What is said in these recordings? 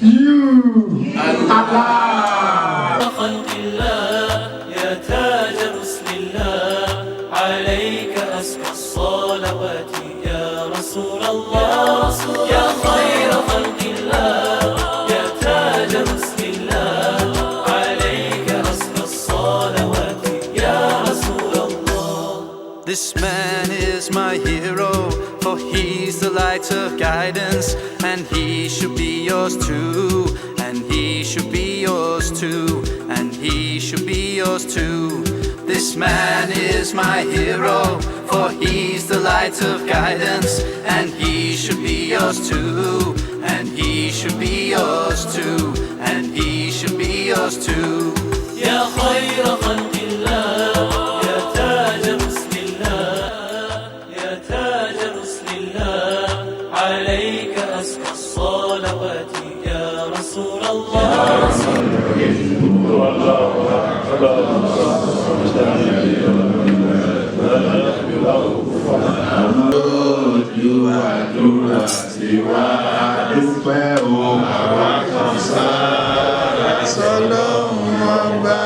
You, Allah. خلق الله يا تاج رسل الله عليك أزكى الصلوات يا رسول الله يا خير خلق الله يا تاج رسل الله عليك أزكى الصلوات يا رسول الله. This man is my hero, for he's the light of guidance, and he should be yours too, and he should be yours too, and he should be yours too. This man is my hero, for he's the light of guidance, and he should be yours too, and he should be yours too, and he should be yours too. يا خير خلق الله يا تاج رسل الله يا تاج رسل الله عليك أزكى الصلوات يا رسول الله. Ojú àdúrà sí wa dúpẹ́ o, àwa kan sára sọ́lọ́run ọba.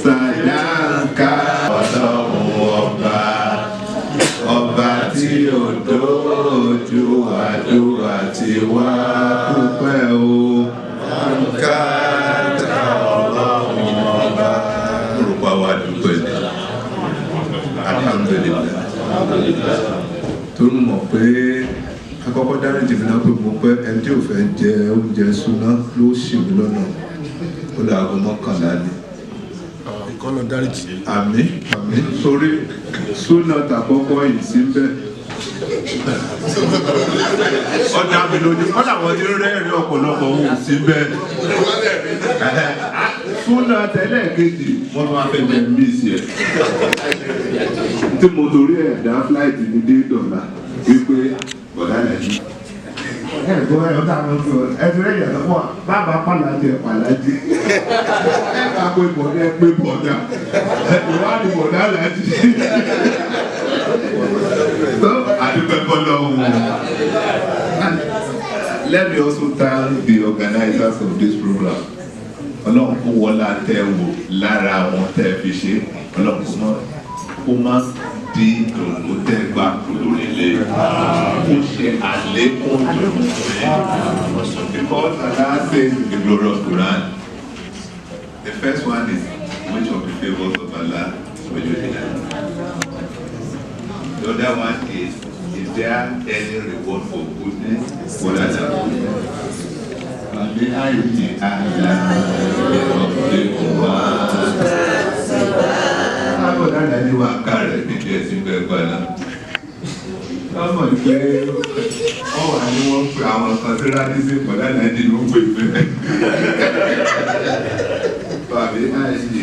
Sàdáǹkà ọlọ́run ọba, ọba tí ò dójú àdúrà tí wa dúpẹ́ o. Sàdáǹkà ọlọ́run ọba. Orúkọ wa dúpẹ́ ni. Alhamdulillah. Tó ń mọ̀ pé akọ́kọ́ dáríjì mi náà pé mo pẹ́ ẹni tí ò fẹ́ jẹ oúnjẹ súná ló ṣì mí lọ́nà ó lè aago mọ́kànlá ni. Ìkọ́nà dáríjì. Àmín àmín sórí súná tàkọ́kọ́ yìí sí bẹ́ẹ̀. Ọjà mi lójú kọ́dà wọ́n ti rẹ́rìn ọ̀pọ̀lọpọ̀ òun sí bẹ́ẹ̀. Súná tẹ́lẹ̀ kejì wọ́n máa fẹ́ bẹ́ẹ̀ mí sí ẹ̀. Tí mo torí ẹ̀ dá fúláìtì ní dé dọ̀là wípé bọ̀dá nàìjíríà. Ẹ̀gbọ́n ẹ̀ ọ̀tá àwọn ọ̀gbọ́n ẹ̀dùn rẹ̀ yàtọ̀ fún wa bàbá pàlàjì ẹ̀ pàlàjì. Ẹ bá pé bọ̀dá ẹ pé bọ̀dá. Ìwádìí bọ̀dá làjì. Adúpẹ́ bọ́lọ́hún. Let me also thank the organizers of this program. Ọlọ́run kó wọlá tẹ́ wò lára àwọn tẹ́ fi ṣe. Ọlọ́run kó má di ìdùnnú tẹ́ gbà lórí ilé. Kó ṣe àlékún ìdùnnú rẹ̀. Because Allah says in the glorious Quran, the first one is which of the favours of Allah will you deny? The other one is there any reward for goodness? What are the goodness? Àbọ̀dá ni wà kárẹ̀ níbi ẹ̀sìn gbẹ̀gbẹ̀ náà. Ọmọ ìpè ọwà ni wọ́n pe àwọn kan tí rádí sí pọ̀dá náà ní ló ń pè pé. Bàbí àìsí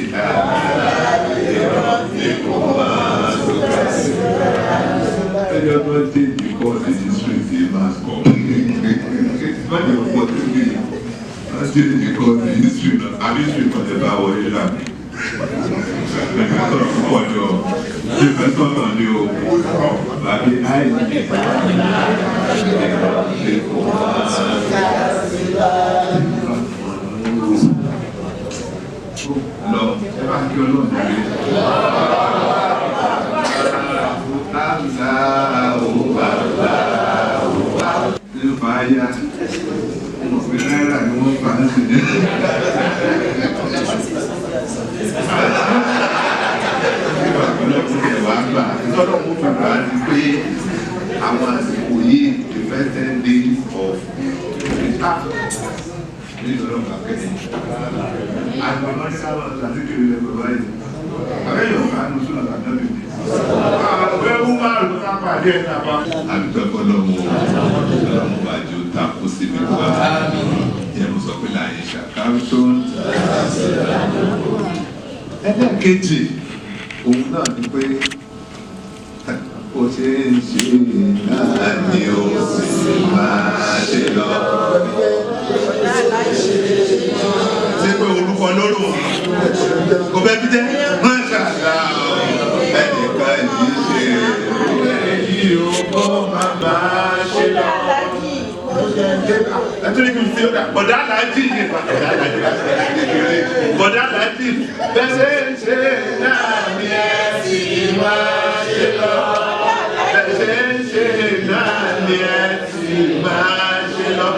ẹjọ́ tó dé ìkọ́ ìdísírì tí máa kọ́. Ìgbàdì ọ̀pọ̀ tó dé láti ìkọ́ ìdísírì náà, àdísírì kan lè bá wọlé láàmì. Ìgbàsọ̀rọ̀ púpọ̀ ni ọ, ìgbàsọ̀rọ̀ ni o, bàbí àìsí lọ, ẹ bá kí ọlọ́run lórí. Nínú fàáyà, òfin náírà ni wọ́n fà á sí ní. Nígbà tó lọ́kùn rẹ̀ wá gbà, ìtọ́lọ̀ mú bàbá ti pé àwọn àsìkò yìí the first 10 days of the staff ní ìtọ́lọ̀ kàkẹ́ni. Àgbà máa ní káwọn àti kiri lè bàbá yìí. Àbẹ́yọ̀ kánú sún àtàdọ́bì ni. Àbẹ́ wú máa lò ká pàdé ẹ̀ náà bá. Àdúgbò lọ́mú ọlọ́mú bàjẹ́ ó takú síbi wá. Ìyẹn mo sọ pé láàyè ṣàkárù tó ń. Ẹlẹ́ẹ̀kejì òun náà ni pé ó ṣe ń ṣe náà ni ó sì máa ṣe lọ. Ṣé pé orúkọ lóró kò bẹ́ẹ̀ bí jẹ́? Wọ́n ṣàṣà ẹnìkan yìí ṣe èyí ó kó máa bá ṣe lọ. Nítorí kí n fi ọ̀dà bọ̀dá Alhaji ni bọ̀dá Alhaji bẹ́sẹ̀ ń ṣe náà ni ẹ sì máa ṣe lọ. Bẹ́sẹ̀ ń ṣe náà ni ẹ sì máa ṣe lọ.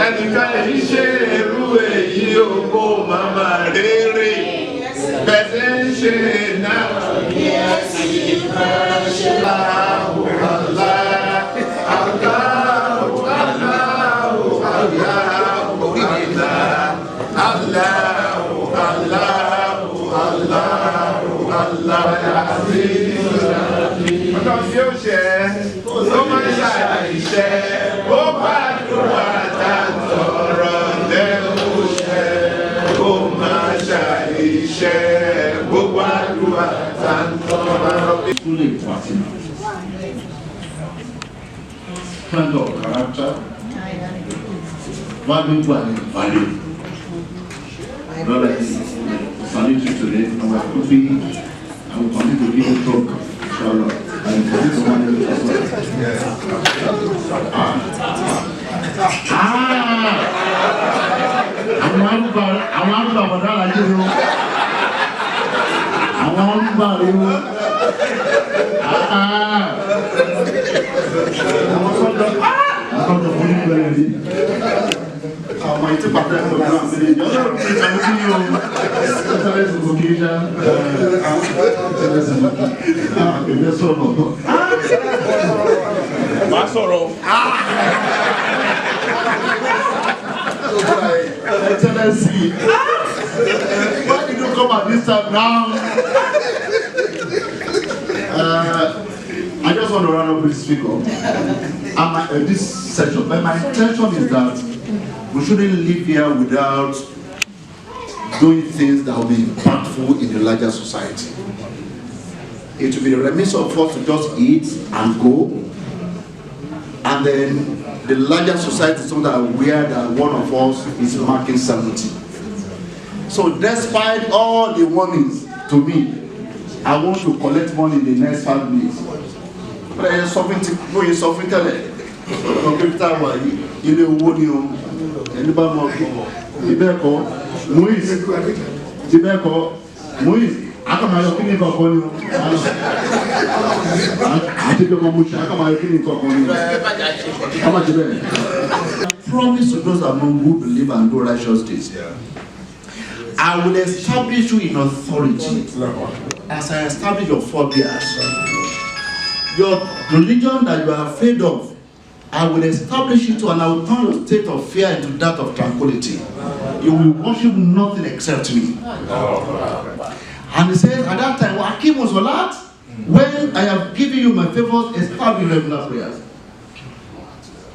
Ẹnìkan lè ṣe irú èyí ògbó màmá rere. Bẹ́sẹ̀ ń ṣe náà ni ẹ sì máa ṣe lọ. Ọlọ́run yóò ṣe ó máa ń ṣàìṣe ó bá dùnwà tàtọ̀rọ̀ lẹ́nu ṣe ó máa ṣàìṣe gbogbo àdúrà tàtọ̀rọ̀. Fully platinum. Friend of character, value and value. Brother, salute you today. Our coffee, I will continue to give you talk. Inshallah. I will continue to manage it as well. Àwọn arúgbó àbọ̀dá Alhaji ni wọ́n. Àwọn arúgbó àríwó. Àwọn sọ́dọ̀ fún ìgbà yẹn. Àwọn ìtí pàtẹ́ ẹ̀kọ́ náà sí ìjọ lọ́rùn ní ìjọba tí yóò sáré ìsìnkú kí já ẹgbẹ́ sọ̀rọ̀. Má sọ̀rọ̀. Excellency, why did you come at this time now? I just want to run up with this speaker. This session, but my intention is that we shouldn't live here without doing things that will be impactful in the larger society. It will be the remiss of us to just eat and go, and then the larger society is not aware that one of us is marking 70. So despite all the warnings to me, I want to collect money in the next 5 minutes. But I have something to go in something tell it. Computer you know anybody more Tibeko, Moise, Tibeko, Moise, I come out of the Kini I take your mamush, I come out of Kini How much I promise to those among who believe and do righteous deeds. I will establish you in authority as I establish your forebears. Your religion that you are afraid of, I will establish you to, and I will turn your state of fear into that of tranquility. You will worship nothing except me. And he says, at that time, Akim was Salat, when I have given you my favors, establish regular prayers.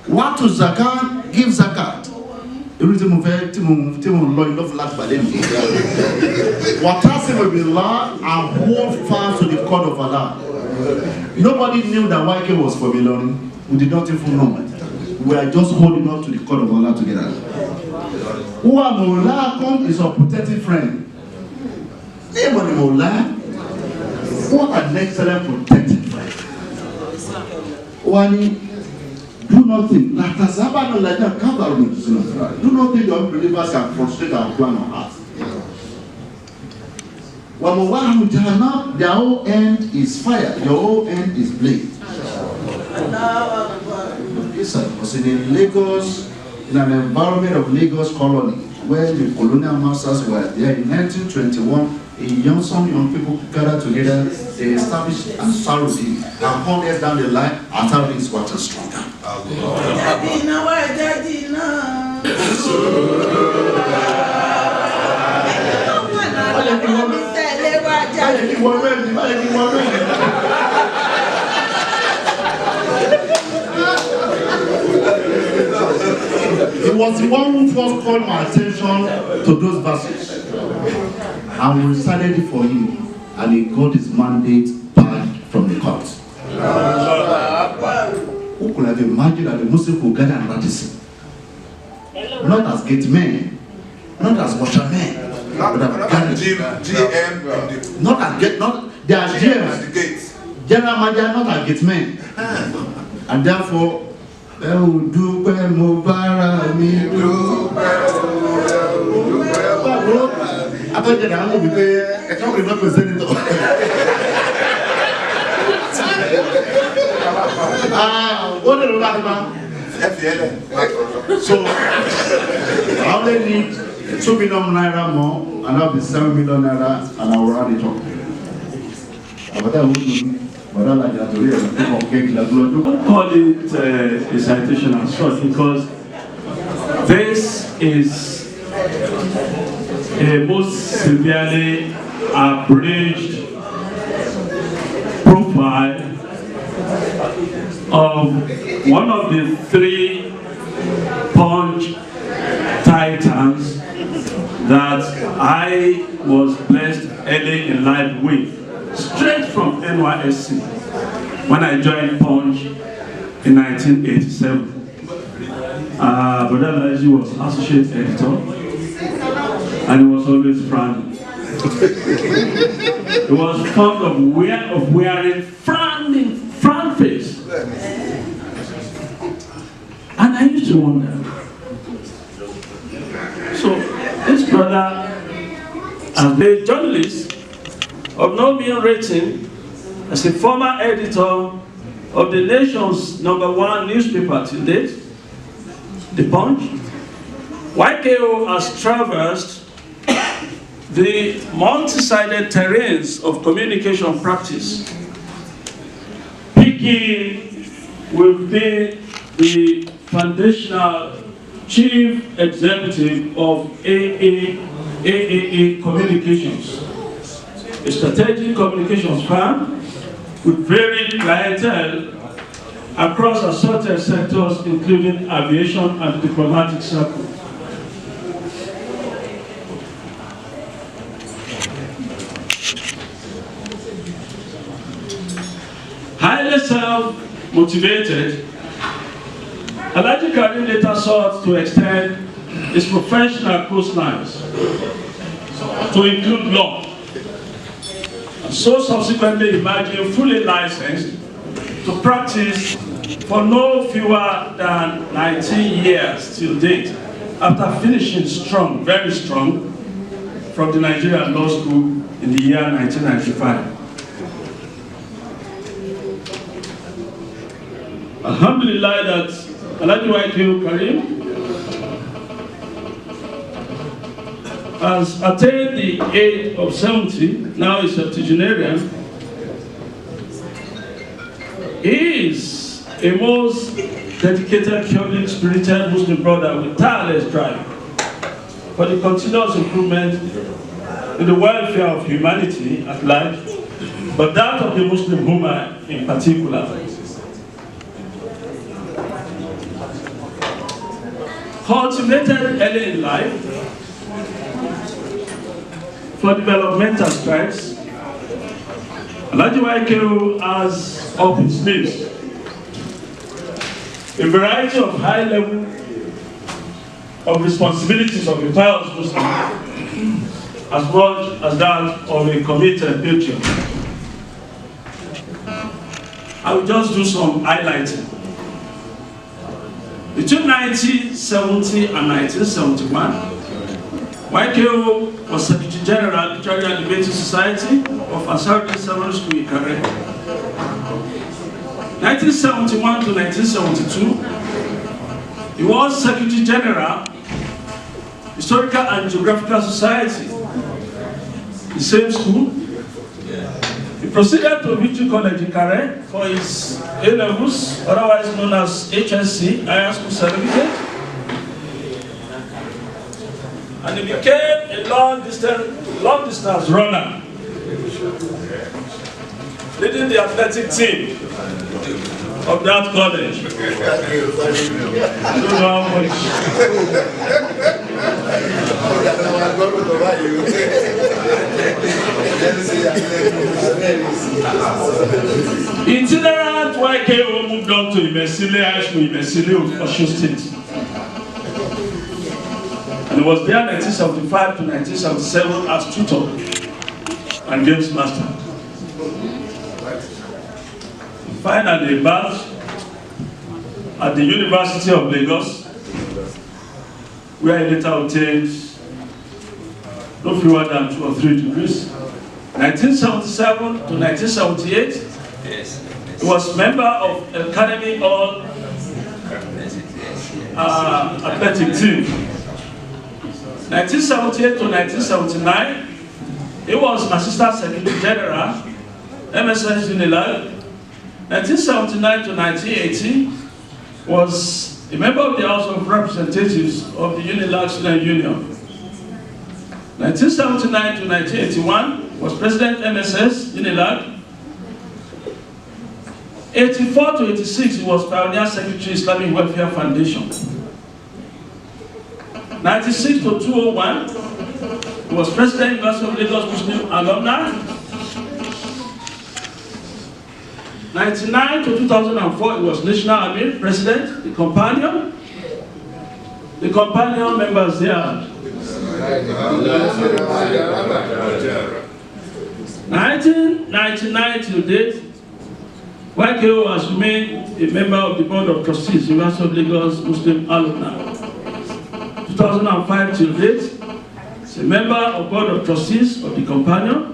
What to zakat, give zakat. Everything Watasim will be Allah and hold fast to the code of Allah. Nobody knew that YK was for Belong. We did not even know it. We are just holding on to the code of Allah together. Uwa Mola is our protective friend. Anybody Mola? What an excellent protective friend. Wani, do not think. Do not think the unbelievers can frustrate our plan on us. Their whole end is fire, your whole end is blade. Yes, I was in Lagos, in an environment of Lagos colony, where the colonial masters were there in 1921. Some young people gathered together, they established Ansarudi, and 100 years down the line, Ansarudi is what is stronger. He was the one who first called my attention to those verses. And we recited it for him, and he got his mandate back from the court. Who could have imagined that the Muslim could gather and practice it? Not as gate men, not as washermen, but as not as gate, not they are GMs, general manager, not as gate men. And therefore, ẹ ò dúpẹ́ mo bára mi dúpẹ́ atọ́jẹ̀dá ń wò pé ẹ̀ka òkè náà pèsè nítọ́. Wọ́n lè lọ láti máa so I only need 2 million naira more and I'll be 7 million naira and I will run it up. But I wouldn't. But I like that to hear. Don't call it a citation as such because this is a most severely abridged profile of one of the 3 Punch titans that I was blessed early in life with, straight from NYSC when I joined Punch in 1987. Brother Alhaji was associate editor and he was always frowning. He was fond of wearing frown face. And I used to wonder. So this brother, as a journalist of no mean rating, as a former editor of the nation's #1 newspaper to date, The Punch, YKO has traversed the multi-sided terrains of communication practice. Picking will be the foundational chief executive of AAA Communications, a strategic communications firm with varied clientele across assorted sectors, including aviation and diplomatic circles. Highly self-motivated, Alhaji Karim later sought to extend his professional coastlines to include law, and so subsequently emerging fully licensed to practice for no fewer than 19 years till date, after finishing strong, very strong, from the Nigerian Law School in the year 1995. Alhamdulillah that Alhaji Karim has attained the age of 70, now is septuagenarian. He is a most dedicated, public-spirited Muslim brother with tireless drive for the continuous improvement in the welfare of humanity at large, but that of the Muslim Ummah in particular. Cultivated early in life for developmental strides, Alhaji has up his sleeves a variety of high level of responsibilities of a pious Muslim, as much as that of a committed patriot. I will just do some highlighting. Between 1970 and 1971, YKO was Secretary General, Literary and Debating Society of Asardi Secondary School in Kare. 1971 to 1972, he was Secretary General, Historical and Geographical Society, the same school. He proceeded to Victory College in Kare for his A-levels, otherwise known as HSC, Higher School Certificate. And he became a long distance runner, leading the athletic team of that college. I don't know how much. Itinerant YKO moved on to Imesile High School, Imesile of Osun State. And he was there 1975 to 1977 as tutor and games master. Finally, embarked at the University of Lagos, where he later obtained no fewer than 2 or 3 degrees. 1977 to 1978, he was member of the Academy of Athletic Team. 1978 to 1979, he was Assistant Secretary General, MSS Unilag. 1979 to 1980, was a member of the House of Representatives of the Unilag Student Union. 1979 to 1981, was President MSS Unilag. 84 to 86, he was Pioneer Secretary Islamic Welfare Foundation. 96 to 201, he was President University of Lagos Muslim Alumni. 99 to 2004, he was National Amir President, the Companion. The Companion members there. 1999 till date, YKO has remained a member of the Board of Trustees, University of Lagos Muslim Alumni. 2005 till date, is a member of Board of Trustees of the Companion.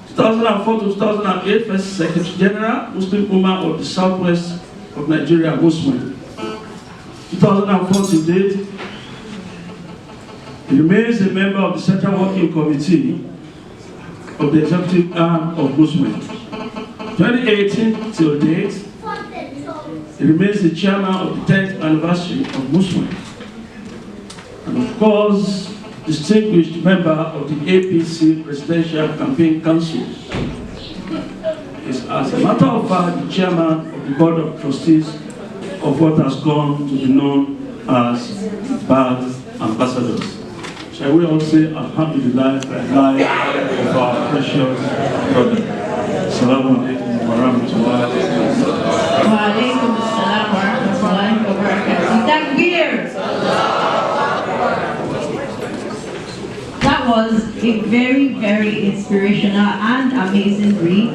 2004 to 2008, First Secretary General, Muslim Ummah of the Southwest of Nigeria, Muslim. 2004 to date, he remains a member of the Central Working Committee of the Executive Arm of Muslim. 2018 till date, he remains the chairman of the 10th anniversary of Muslim. And of course, distinguished member of the APC Presidential Campaign Council. Is, as a matter of fact, the chairman of the Board of Trustees of what has come to be known as BAD Ambassadors. Shall we all say Alhamdulillah for the life of our precious brother. Assalamu alaikum wa rahmatullahi Wa alaikum assalam wa rahmatullahi wa barakatuh. Takbir! That was a very, very inspirational and amazing read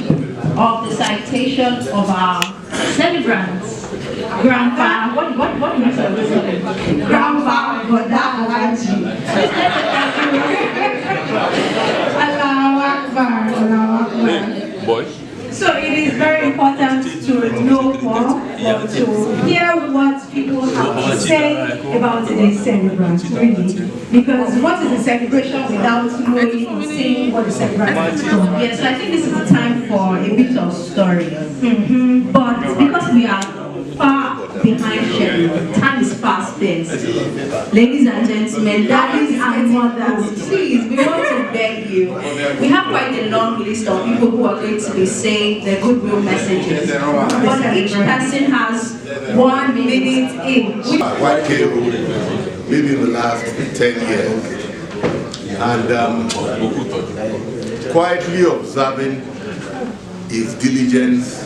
of the citation of our celebrants. Grandpa, what do you say? Grandpa Goda Alhaji. Allahu Akbar, Allahu Akbar. Boy. So it is very important to know more, or to hear what people have to say about today's celebrant, really. Because what is a celebration without knowing or seeing what the celebrant is doing? Yes, so I think this is the time for a bit of story. But because we are far behind schedule, time is fast spent. Ladies and gentlemen, daddies and mothers, please, we want to beg you. We have quite a long list of people who are going to be saying the goodwill messages. But each person has 1 minute each. YKO, maybe in the last 10 years, and quietly observing his diligence,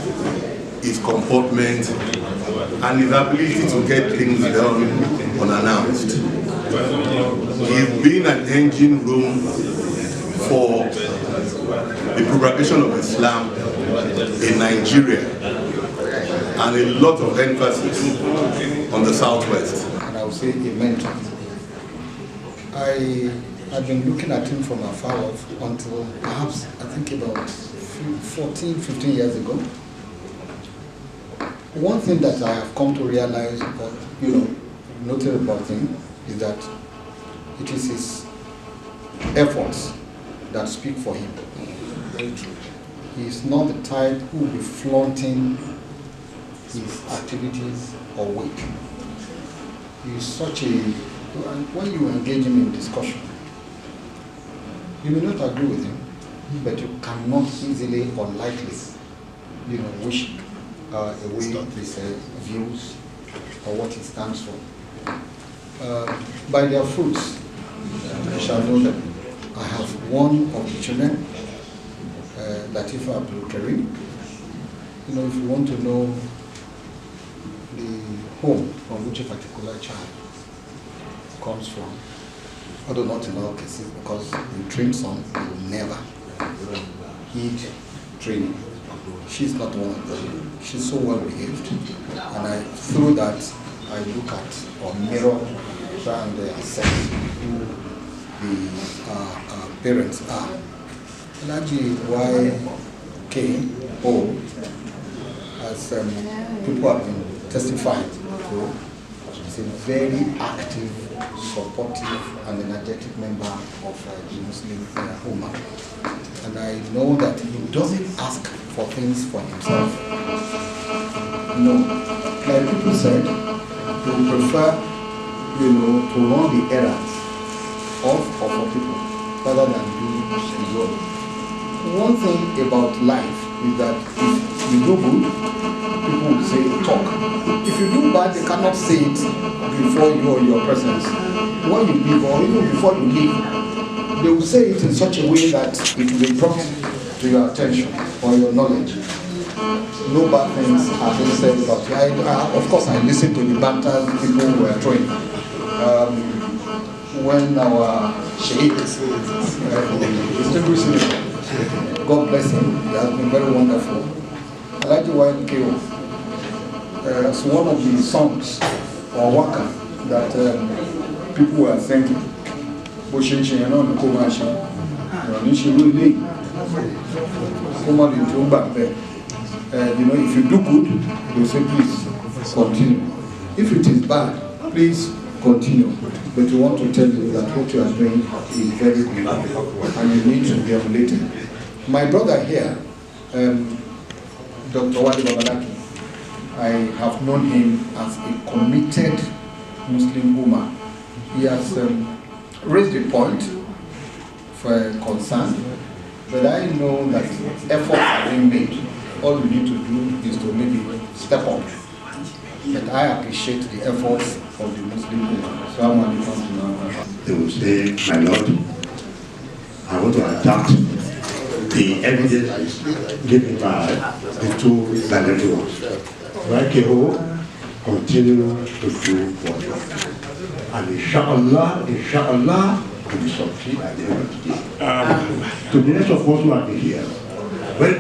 his comportment, and his ability to get things done unannounced. He's been an engine room for the propagation of Islam in Nigeria, and a lot of emphasis on the Southwest. And I would say a mentor. I had been looking at him from afar off until perhaps, I think about 14, 15 years ago. One thing that I have come to realize, or noted about him, is that it is his efforts that speak for him. He is not the type who will be flaunting his activities or weight. He is such a, when you engage him in discussion, you may not agree with him, but you cannot easily or lightly, wish away his views or what he stands for. By their fruits, you shall know them. I have one of the children, Latifa Abdul Karim. If you want to know the home from which a particular child comes from, although not in all cases, because you train some, you will never heed training. she's not one of them. She's so well behaved, and through that, I look at or mirror, try and assess who the parents are. Alhaji YKO, as people have been testifying to, is a very active, supportive, and energetic member of the Muslim Ummah. And I know that he doesn't ask for things for himself. No, like people said, he would prefer, to run the errands of for people rather than do his own. One thing about life is that if you do good, people will say talk. If you do bad, they cannot say it before you or your presence. When you leave, or even before you leave, they will say it in such a way that it will be brought to your attention or your knowledge. No bad things have been said about you. Of course, I listen to the banter people were throwing. When our Sheikh, God bless him, he has been very wonderful. Alhaji YKO, it's one of the songs or waka that people were thinking. If you do good, you say please continue. If it is bad, please continue. But we want to tell you that what you are doing is very good and you need to be emulated. My brother here, Dr. Wali Babalaki, I have known him as a committed Muslim Ummah. He has raised a point for concern, but I know that efforts are being made. All we need to do is to maybe step up. But I appreciate the efforts of the Muslim Ummah. So I want to come to now. They will say, my Lord, I want to attack the evidence given by the two minority ones. YKO continue to do what you want. And inshallah, we will succeed at the end of the day. To the rest of us who are here, when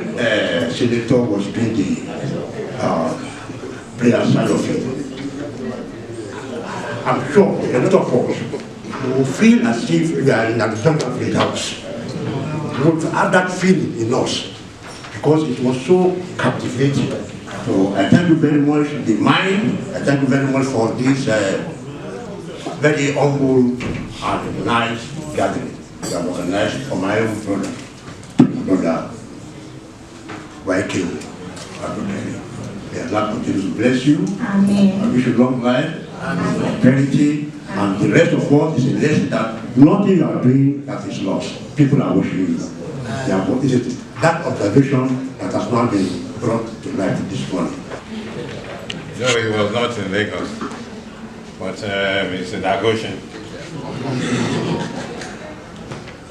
Senator was doing the prayer side of it, I'm sure a lot of us will feel as if we are in a jungle house. We would have that feeling in us because it was so captivating. So I thank you very much, the mind. I thank you very much for this very humble and nice gathering you have organized for my own brother YKO. May Allah continue to bless you. Amen. I wish you long life, prosperity, and the rest of us is a lesson that nothing you are doing that is lost. People are watching you. That observation that has not been brought to light this morning. No, he was not in Lagos, but it's in Agoshin.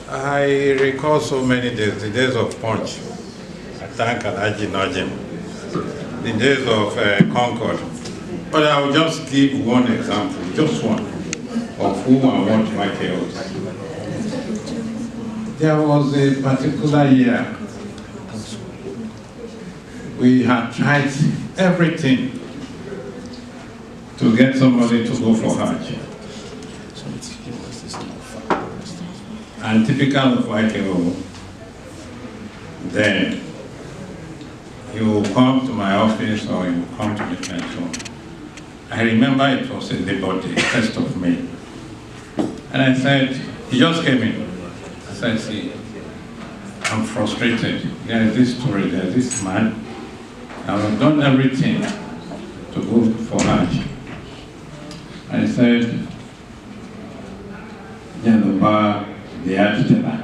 I recall so many days, the days of Punch. I thank Alhaji Najim. The days of Concord. But I will just give one example, just one, of who I want YKO is. There was a particular year we had tried everything to get somebody to go for Hajj. And typical of YKO, then he will come to my office or he will come to meet my son. I remember it was in Labor Day, 1st of May. And I said, he just came in. I said, see, I'm frustrated. There is this story, there is this man. I've done everything to go for Hajj. I said, the Hajj teller.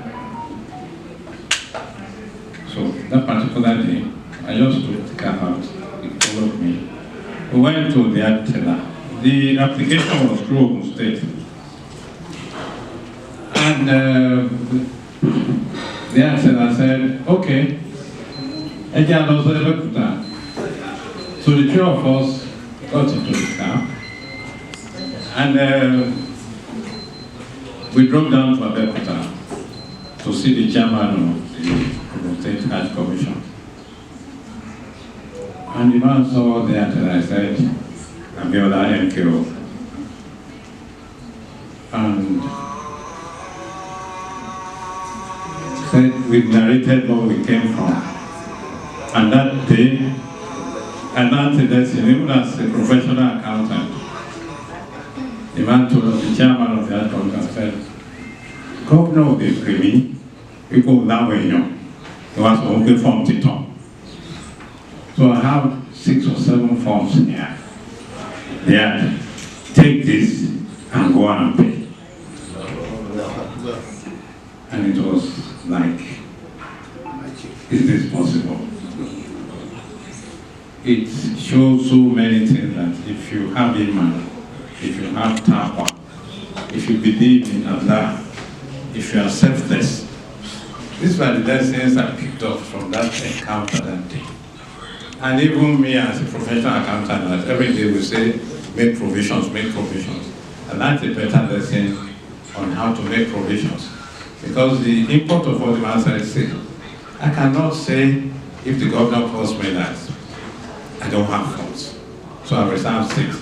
So that particular day, I just took the car out. He followed me. We went to the Hajj teller. The application was through Ogun State. And the Hajj teller said, okay, so the three of us got into the car and we drove down to Abeokuta to see the chairman of the Ogun State Hajj Commission. And the man saw that and I said, Abiola MKO. And said, we narrated where we came from. And that day, I learned that even as a professional accountant, the man told us, the chairman of the accountant said, Governor of the Krimi, people now you know, it was only form Titon. So I have 6 or 7 forms here. Yeah, take this and go and pay. And it was like, is this possible? It shows so many things that if you have Iman, if you have Taqwa, if you believe in Allah, if you are selfless, these were the lessons I picked up from that encounter that day. And even me as a professional accountant, that every day we say, make provisions, make provisions. And that's a better lesson on how to make provisions. Because the import of what the man said is, I cannot say if the governor calls me that I don't have funds. So I reserve 6.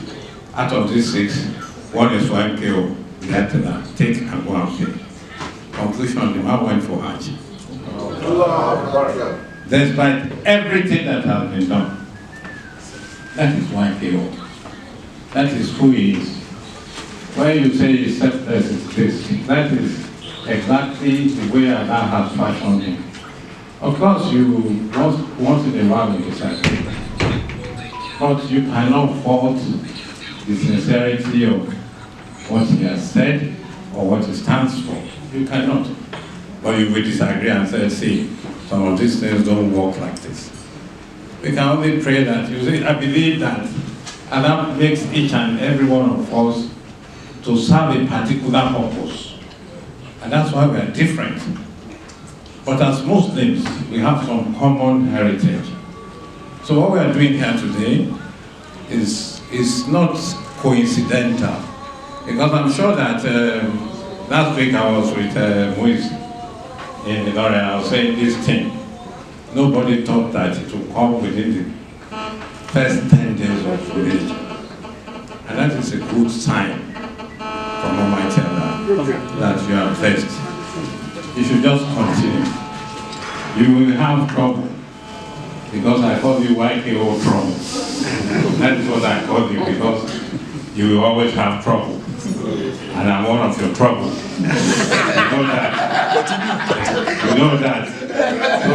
Out of these 6, 1 is for MKO, take and go and pay. Conclusion, the man went for Alhaji. Despite everything that has been done. That is MKO. That is who he is. When you say he's selfless, it's this. That is exactly the way Allah has fashioned him. Of course, you once in a while you disagree. But you cannot fault the sincerity of what he has said or what he stands for. You cannot. But you will disagree and say, see, some of these things don't work like this. We can only pray that, you see, I believe that Allah makes each and every one of us to serve a particular purpose. And that's why we are different. But as Muslims, we have some common heritage. So what we are doing here today is not coincidental. Because I'm sure that last week I was with Moise in the Lorry, I was saying this thing. Nobody thought that it would come within the first 10 days of religion. And that is a good sign from Almighty Allah that you are blessed. You should just continue. You will have trouble. Because I call you YKO trouble. That is what I call you, because you will always have trouble. And I'm one of your trouble. You know that. You know that. So,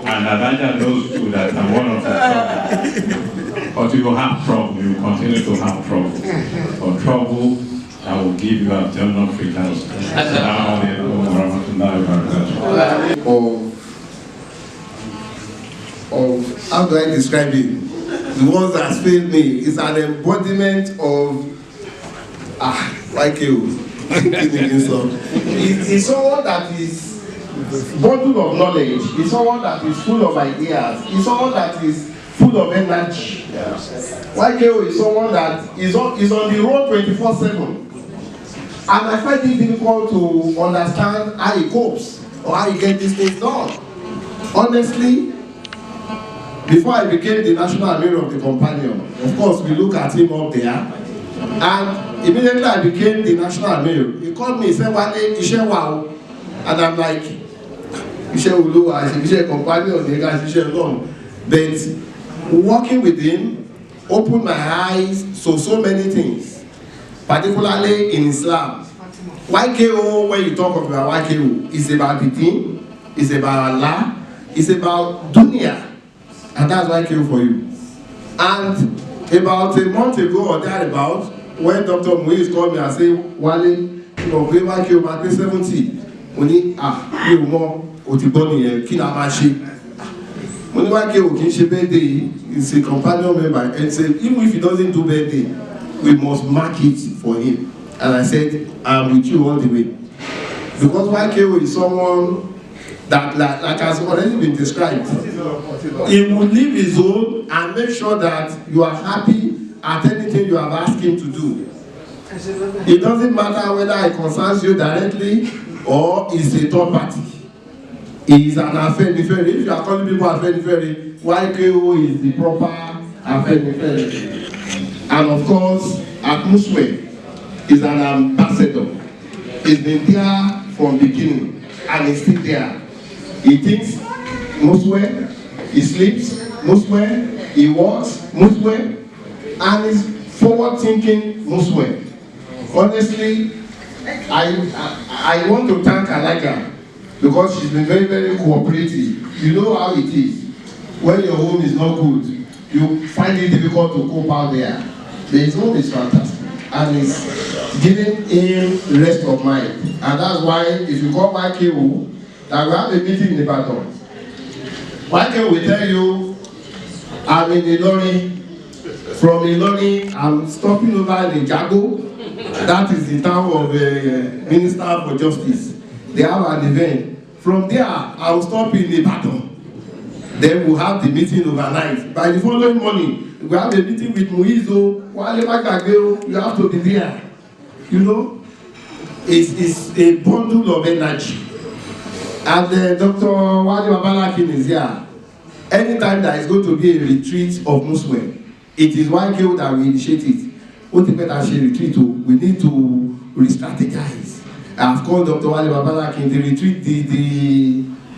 and Alhaji knows too that I'm one of your trouble. But you will have trouble. You will continue to have trouble. For trouble, I will give you a general freelance. Of how do I describe it? The ones that failed me is an embodiment of like you. It's someone that is bundle of knowledge. It's someone that is full of ideas. It's someone that is full of energy. YKO is someone that is on the road 24/7. And I find it difficult to understand how he copes or how he gets these things done. Honestly, before I became the national mayor of the companion, of course we look at him up there, and immediately I became the national mayor. He called me, he said, "Wale, Ishe wow," and I'm like, "Ishe Uluwa, Ishe companion, Ishe long." But working with him opened my eyes to so many things, particularly in Islam. YKO, when you talk about YKO, it's about the deen, it's about Allah, it's about dunya. And that's why I came for you. And about a month ago or thereabout, when Dr. Moise called me and said, "Wale, you know, we might kill back 70. Money, you more, Otiboni, Kinamashi. Money, why kill birthday? He's a companion member. And said, even if he doesn't do birthday, we must mark it for him." And I said, "I'm with you all the way." Because YKO is someone that, like has already been described, he will leave his own and make sure that you are happy at anything you have asked him to do. It doesn't matter whether it concerns you directly or is a third party. He is an affair. If you are calling people affair, YKO is the proper Afenifere. And of course, at Muswe is an ambassador. He's been there from beginning and he's still there. He thinks Muswe, he sleeps Muswe, he walks Muswe, and he's forward-thinking Muswe. Honestly, I want to thank Alhaji because she's been very, very cooperative. You know how it is. When your home is not good, you find it difficult to cope out there. But his home is fantastic, and it's giving him rest of mind. And that's why, if you call YKO, that we have a meeting in Ibadan. YKO will tell you, I'm in Ilorin. From Ilorin, I'm stopping over in Jago. That is the town of Minister for Justice. They have an event. From there, I will stop in Ibadan. Then we'll have the meeting overnight. By the following morning, we have a meeting with Muizo, Wale Makageo. You have to be there. You know, it's a bundle of energy. And Dr. Wale Babalakin is here. Anytime there is going to be a retreat of Muswe, it is YKO that we initiate it. What the better retreat to? We need to re-strategize. I've called Dr. Wale Babalakin. The retreat,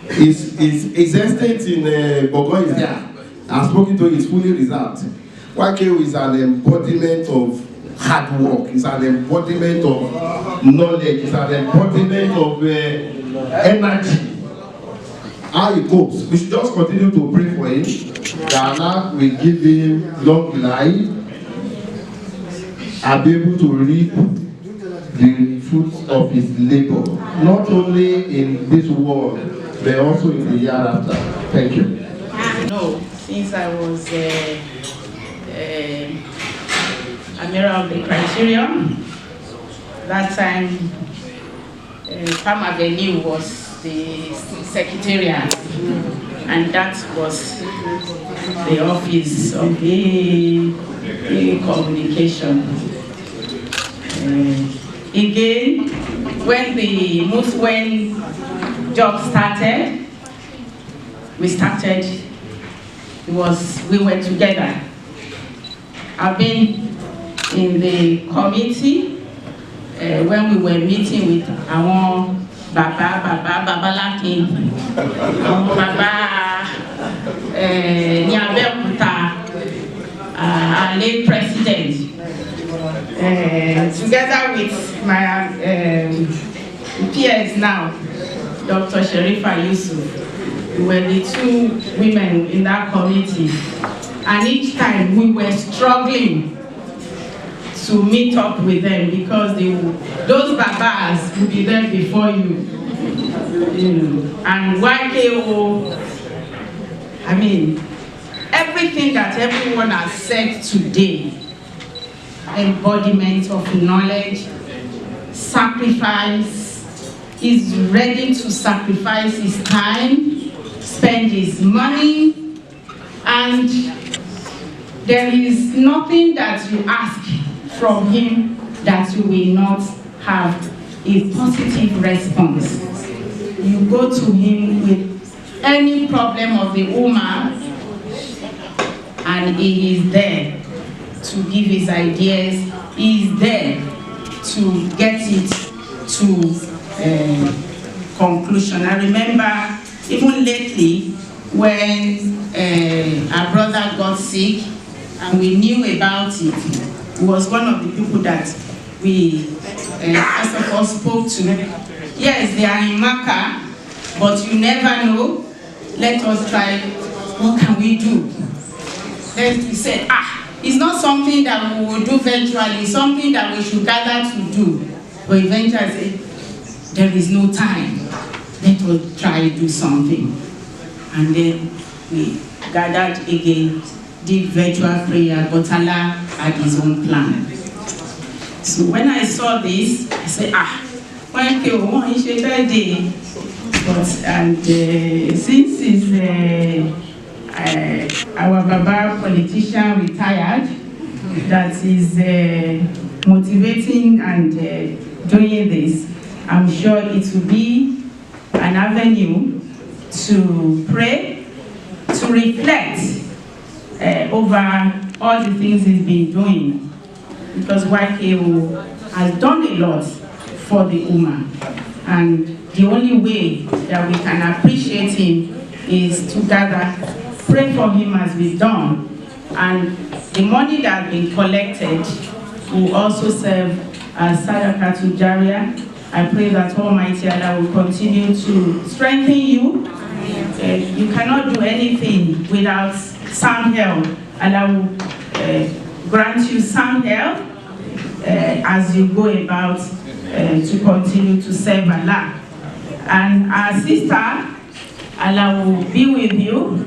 his estate in Bogo is there. I've spoken to him, it's fully reserved. YKO is an embodiment of hard work, it's an embodiment of knowledge, it's an embodiment of energy. How he copes, we should just continue to pray for him, that Allah will give him long life and be able to reap the fruits of his labor, not only in this world, but also in the year after. Thank you. No, since I was a member of the Criterion, that time Palm Avenue was the secretariat, and that was the office of the communication. Again, when the Muswen job started, we were together. I've been in the committee when we were meeting with our Babalakin, our late president, together with my peers now, Dr. Sharifa Yusuf. We were the two women in that committee, and each time we were struggling to meet up with them because those babas would be there before you know. And YKO, I mean, everything that everyone has said today, embodiment of knowledge, sacrifice, is ready to sacrifice his time, spend his money, and there is nothing that you ask from him that you will not have a positive response. You go to him with any problem of the woman, and he is there to give his ideas. He is there to get it to conclusion. I remember even lately when our brother got sick and we knew about it. He was one of the people that we first of all spoke to. Yes, they are in Maka, but you never know. Let us try. What can we do? Then we said, it's not something that we will do virtually, something that we should gather to do. But eventually, there is no time. Let us try to do something. And then we gathered again, did virtual prayer, but Allah had his own plan. So when I saw this, I said, YKO, it's a birthday. But, and since it's our Baba politician retired, that is motivating and doing this, I'm sure it will be an avenue to pray, to reflect over all the things he's been doing, because YKO has done a lot for the Ummah. And the only way that we can appreciate him is to gather, pray for him as we've done. And the money that has been collected will also serve as Sadaqatul Jariyah. I pray that Almighty Allah will continue to strengthen you. You cannot do anything without sound health. Allah will grant you sound health as you go about to continue to serve Allah. And our sister, Allah will be with you.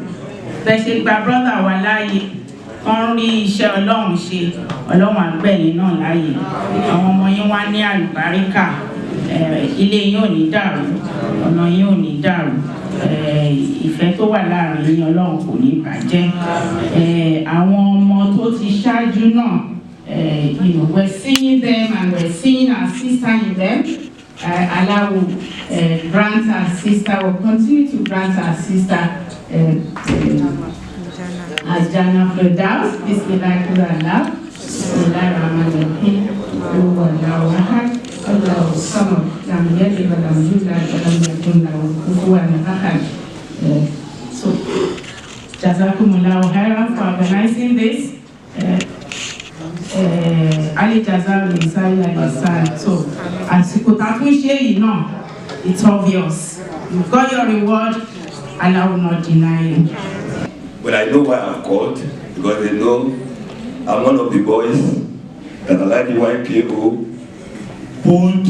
Bẹ́ẹ̀ gba brother wa láàyè, wọ́n rí iṣẹ́ Ọlọ́run ṣe, Ọlọ́run àgbẹ̀yìn náà láàyè. Àwọn ọmọ yín wá ní àlùbáríkà, ilé yín ò ní dàrú, ọ̀nà yín ò ní dàrú. Ìfẹ́ tó wà láàrin yín Ọlọ́run kò ní bàjẹ́. Àwọn ọmọ tó ti ṣáájú náà, we're seeing them and we're seeing our sister in them. Allah will grant our sister, will continue to grant our sister as Jannah Firdaus. Bismillahirrahmanirrahim. Bismillahirrahmanirrahim. Allahu Ahad. Allahu Samad. Lam yalid wa lam yulad wa lam yakun lahu kufuwan ahad. So, Jazakumullahu khairan for organizing this. Ali Jazar Misai Alisan. So, àsìkò tá tún ṣe yìí náà, it's obvious. You've got your reward, Allah will not deny you. But I know why I'm called, because they know I'm one of the boys that Alhaji YKO pulled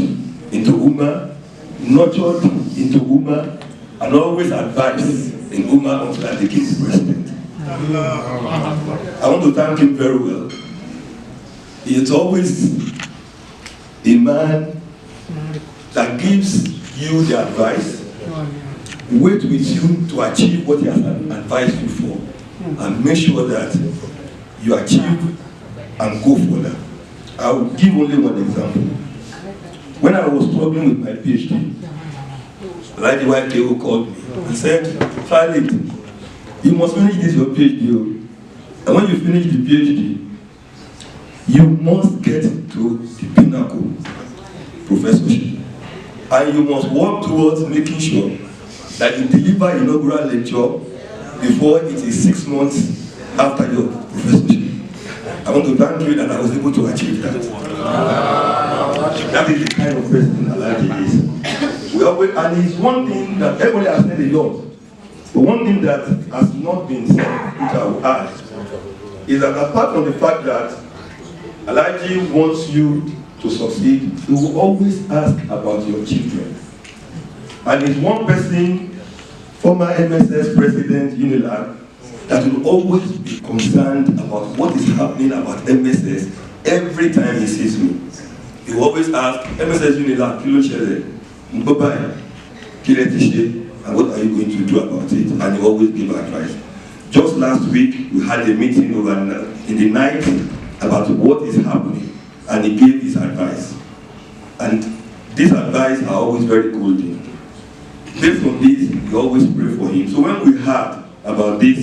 into Ummah, nurtured into Ummah, and always advised in Ummah until I became president. I want to thank him very well. He is always a man that gives you the advice, wait with you to achieve what he has advised you for, and make sure that you achieve and go further. I will give only one example. When I was struggling with my PhD, Alhaji YKO called me and said, Khalid, you must finish this your PhD. And when you finish the PhD, you must get to the pinnacle professorship. And you must work towards making sure that you deliver inaugural lecture before it is 6 months after your professorship. I want to thank you that I was able to achieve that. That is the kind of person Alhaji is. And it's one thing that everybody has said a lot. But one thing that has not been said, which I will add, is that apart from the fact that Alhaji wants you to succeed, he will always ask about your children. And he's one person, former MSS President Unilag, that will always be concerned about what is happening about MSS every time he sees me. He will always ask, MSS Unilag, Kilo Chele, Mbabai, Kiletishe, and what are you going to do about it? And he always give advice. Just last week, we had a meeting in the night about what is happening, and he gave his advice. And this advice are always very golden. Based on this, we always pray for him. So when we heard about this,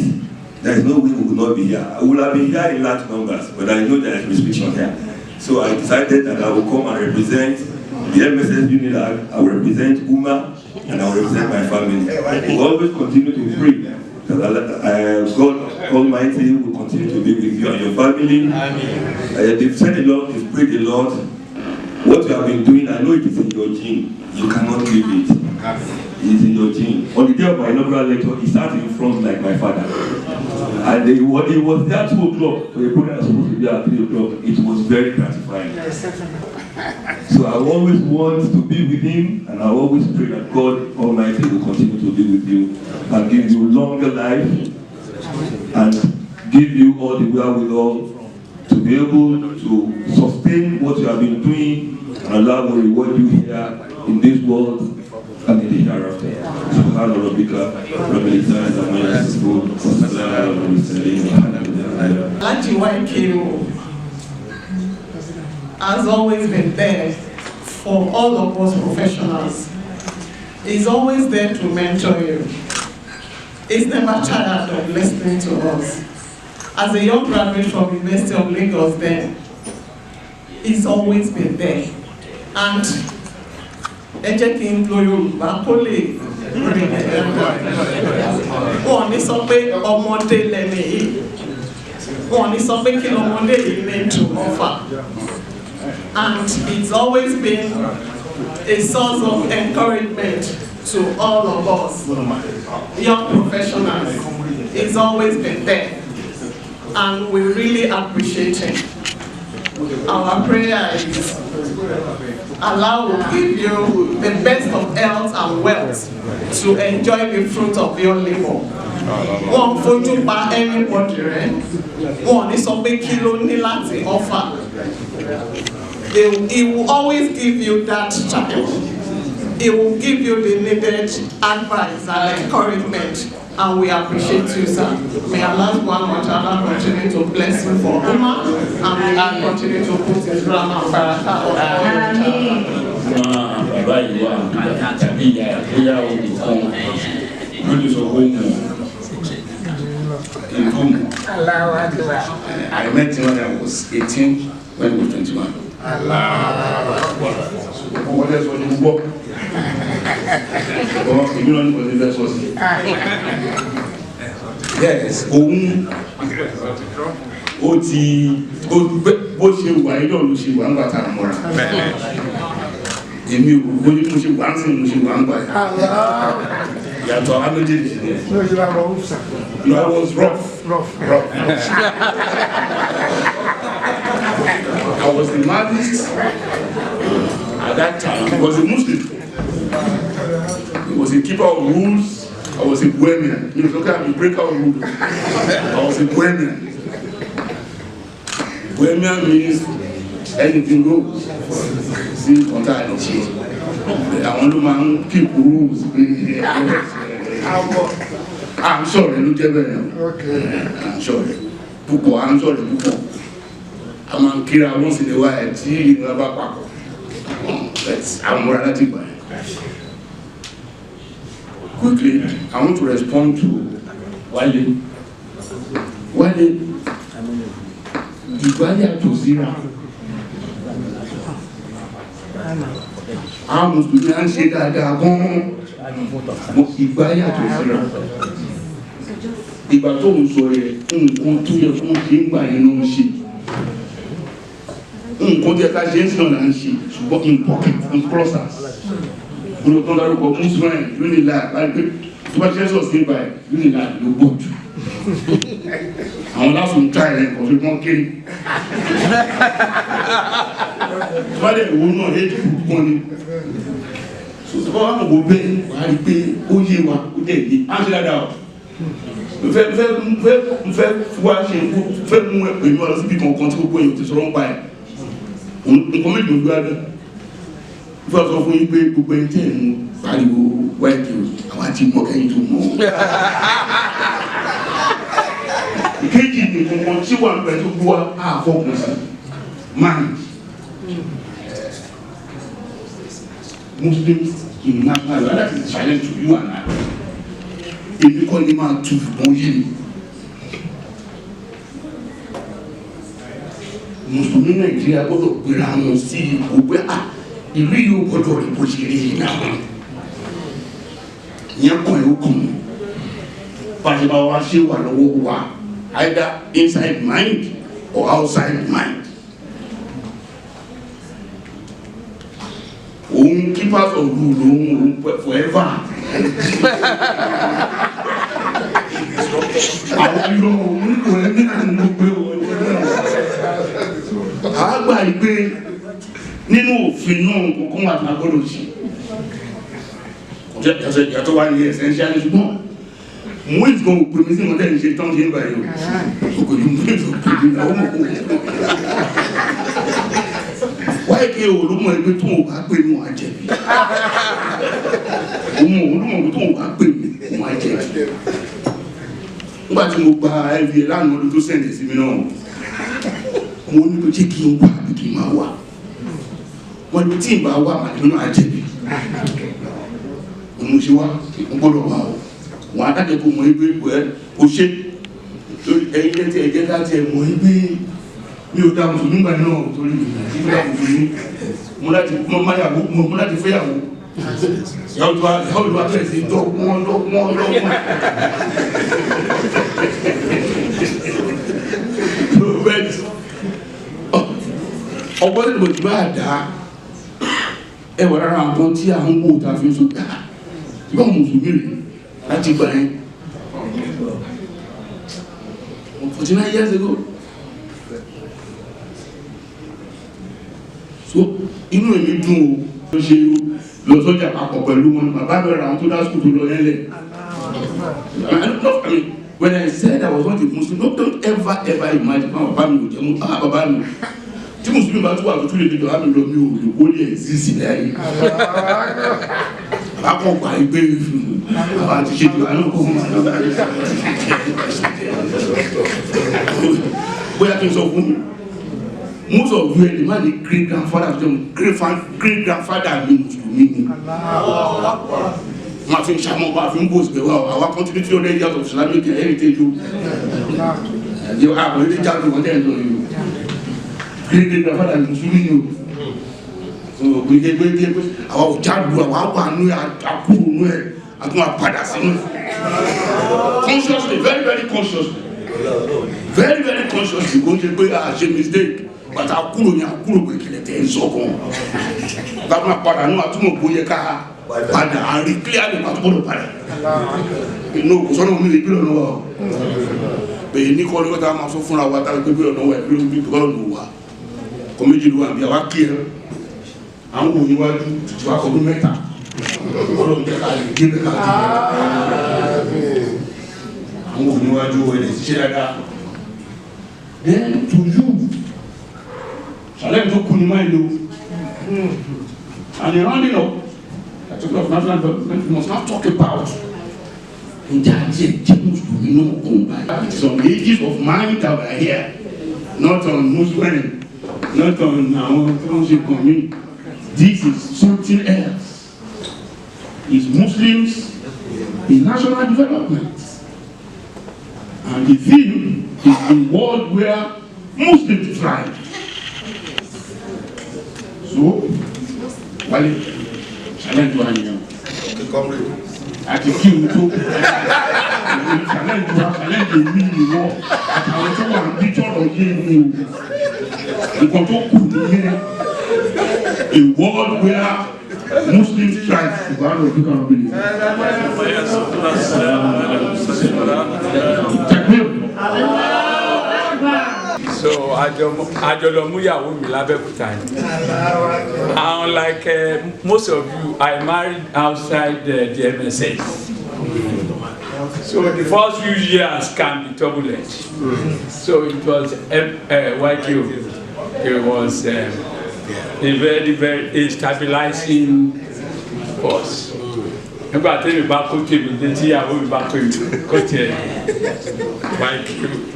there is no way we will not be here. I would have been here in large numbers, but I know there is restriction here. So I decided that I will come and represent the MSS Unilag, I will represent Ummah, and I will represent my family. We will always continue to pray that God Almighty will continue to be with you and your family. They've said a lot, they've prayed a lot. What you have been doing, I know it is in your gene. You cannot leave it. It is in your gene. On the day of my inaugural lecture, he sat in front like my father. And he was there at 2 o'clock. So the program was supposed to be at 3 o'clock. It was very gratifying. So I always want to be with him, and I always pray that God Almighty will continue to be with you and give you longer life and give you all the wherewithal to be able to sustain what you have been doing, and Allah will reward you here in this world and in the hereafter. Subhana rabbika rabbil izzati amma yasifun wa salamun alal mursalin walhamdulillahi. Alhaji YKO has always been there for all of us professionals. He's always there to mentor you. He's never tired of listening to us. as a young graduate from University of Lagos then, he's always been there. And ẹ jẹ́ kí n lo Yorùbá kó lè rí wọn ní sọ pé ọmọdé lẹ́nu yìí, wọn ní sọ pé kí ọmọdé yìí ní to offer. And it's always been a source of encouragement to all of us, young professionals. It's always been there, and we really appreciate him. Our prayer is, Allah will give you the best of health and wealth to enjoy the fruit of your labor. Wọ́n fojú pa anybody rẹ̀, wọ́n ní sọ pé kí ló ní láti offer. He will always give you that time. He will give you the needed advice and encouragement, and we appreciate you, sir. May Allah subhanahu wa ta'ala continue to bless you for Ummah, and may He continue to put His rahmah and barakah on Bàbá yìí wà tàbí ìyá ìyá olùkọ́ lórí ìṣòwò mọ̀ ìkómù. I met him when I was 18, when he was 21. What else was you work? You don't know what the best was. Yes, ó ti bó ṣe wà yìí lọ́ọ́ ló ṣe wà ń gbà tá a mọ́ra. Èmi ò gbogbo ní mo ṣe wà ń sìn mo ṣe wà ń gbà yìí. Yàtọ̀ àwọn méjèèjì ni. No, I was rough. I was the maddest at that time. I was a Muslim. He was a keeper of rules. I was a bohemian. You look at me, break out rules. I was a bohemian. Bohemian means anything goes. See, contact no shit. I want to man keep rules. I'm sorry, look at me. Okay. I'm sorry. I'm sorry. I'm on Kira once in a while. I'm morality by. Quickly, I want to respond to Wale. Ìgbáyà tó síra. Àwọn Mùsùlùmí á ń ṣe dáadáa gan-an. Ìgbáyà tó síra. Ìgbà tó ń sọ yẹ, nǹkan tó yẹ kó ṣe ń gbà yẹn ló ń ṣe. Nǹkan tó yẹ ká ṣe ń sìn náà là ń ṣe, ṣùgbọ́n in pocket, in process. Olùkọ́ dárúkọ Muslim, Unilad, láti pé tó bá ṣe sọ̀ sí ibà ẹ̀, Unilad ló bọ̀ jù. Àwọn lásùn tá ẹ̀ kọ̀ fi wọ́n kéré. Wálé ìwò náà éjì púpọ̀ ni. Sọ̀tọ̀ wá mọ̀ bó bẹ́ẹ̀ wà á rí pé ó yé wa, ó dẹ̀ yé. Á ń ṣe dáadáa o. Fẹ́ wá ṣe fẹ́ mú èmi wá lọ síbi kankan tí gbogbo èèyàn ti sọ̀rọ̀ ń pa ẹ̀. Nǹkan méjì ló gbé wá bẹ́ẹ̀. Fún ọ̀sán fún yín pé gbogbo ẹni tẹ́ ẹ̀ ń pariwo wáìkì àwọn àti mọ́kẹ́yìn tó mọ́. Ìkejì ni kankan tí wà ń bẹ tó gbó wa àfọkùn sí. Man, Muslims in national life, that is a challenge to you and I. Èmi kọ́ ni máa tu ìbọn yé mi. Mùsùlùmí Nàìjíríà gbọ́dọ̀ gbéra wọn sí ipò pé ìlú yìí ó gbọ́dọ̀ rí bó ṣe rí yìí náà. Ìyẹn kàn yóò kàn mí. Pàṣípà wa ṣe wà lọ́wọ́ wa, either inside mind or outside mind. Keepers of rule forever. Àgbà ìgbé nínú òfin náà kòkún àti agbọ́dọ̀ sí. Yàtọ̀ wá ní essential ṣùgbọ́n mú ìgbọ́n òpè mi sí mọ́tẹ́ ìṣe tán ṣe ń báyìí òkè ní mú ìgbọ́n òpè mi àwọn ọmọ òkú. Wáyé kí olùmọ̀ ẹgbẹ́ tó wọ́n bá pè mí wọ́n á jẹ̀bi. Olùmọ̀ ẹgbẹ́ tó wọ́n bá pè mí wọ́n á jẹ̀bi. Nígbà tí mo gba ẹ̀fì lánàá ọdún tó sẹ̀lẹ̀ sí mi náà, mo ní kó jẹ́ kí n wà bí kí n máa wà. Wọ́n ní tí ì bá wà màdé náà á jẹ̀bi. Mo ṣe wá, mo gbọ́dọ̀ wà o. Wọ́n adájọ́ kó mọ ẹgbẹ́ ìwé o ṣe lórí ẹ̀yìn tẹ́ ẹ̀jẹ̀ ká tiẹ̀ mọ̀ ní pé mi ò dá mùsùlùmí gbà náà torí mi ò dá mùsùlùmí mo láti fẹ́yàwó ìyàwó tó wá bẹ̀rẹ̀ sí dọ́gbọ́n ọgbọ́n tí mo ti bá dá ẹwà rárá àwọn tí a ń wò tá a fi ń sọ ká ìbá mùsùlùmí rè láti gbà yẹn 49 years ago. So inú èmi dùn o ṣe lọ sọ́jà papọ̀ pẹ̀lú wọn bàbá bẹ̀rẹ̀ àwọn tó dá sùkúl tó lọ yẹn lẹ̀. When I said I was not a Muslim, don't ever imagine bàbá mi ò jẹ́ mú bàbá mi tí mùsùlùmí bá tún wà tó tún lè dìjọ àmì lọ mi ò lè kó lè sí sílẹ̀ ayé. Bàbá kan gbà yí pé bàbá ti ṣe jù àná kó mú àná bóyá kí n sọ fún mi. Most of you the man the great grandfather great grandfather mi mùsùlùmí ni. Wọ́n fi ń ṣàmọ́ bá fi ń bò sí pé our continue 300 years of Islamic heritage o. Yóò àbọ̀ ilé jáde wọ́n dẹ̀ ń lọ yìí o. Great grandfather mùsùlùmí ni o. So gbẹgbẹ àwọn ò jáde àwọn àwọn àánú àkúrò nú ẹ̀ àtúnwà padà sínú. Consciously very consciously very consciously kò ń ṣe pé a ṣe mistake. But àkúrò ní àkúrò pé kìlẹ̀ tẹ̀ ń sọ kan táwọn àpàdà náà àtúmọ̀ kó yẹ ká padà àrí clear ní pàtàkùn padà inú kò sọ́nà omi ìbílẹ̀ náà wà bẹ́ẹ̀ ní kọ́ lọ́wọ́ tá a máa sọ fúnra wa tá a gbé bílẹ̀ náà wà ìbílẹ̀ bí bílẹ̀ náà wà kọ́ méjì ló wà bí àwa kí ẹ àwọn òun níwájú tuntun wa kọ́dún mẹ́ta ọlọ́run jẹ́ ká lè gé bẹ́ẹ̀ ká àwọn òun níwájú ẹ̀ lè ṣiṣẹ́ dáadáa. Then to you challenge to Kunimaido and the rounding up I talk of national development, we must not talk about it is on the ages of mind that we are here, not on Muslim, not on our township community. This is something else. It's Muslims in national development. And the theme is a world where Muslims thrive. So, wale challenge wa ni àti kí n tó challenge mi ni wọ́n àtàwọn tó wà ní tọ̀rọ̀ yé mi o nǹkan tó kù nìyẹn a world where Muslims thrive ìgbà lọ bí kan bí ni. So Ajolomuyawo mi l'Abẹ́òkúta ni. And like most of you, I married outside the MSS. So the first few years can be turbulent. So it was YQ. It was a very stabilizing force. Nígbà tí mi bá kó tèmi dé tí ìyàwó mi bá kó tiẹ̀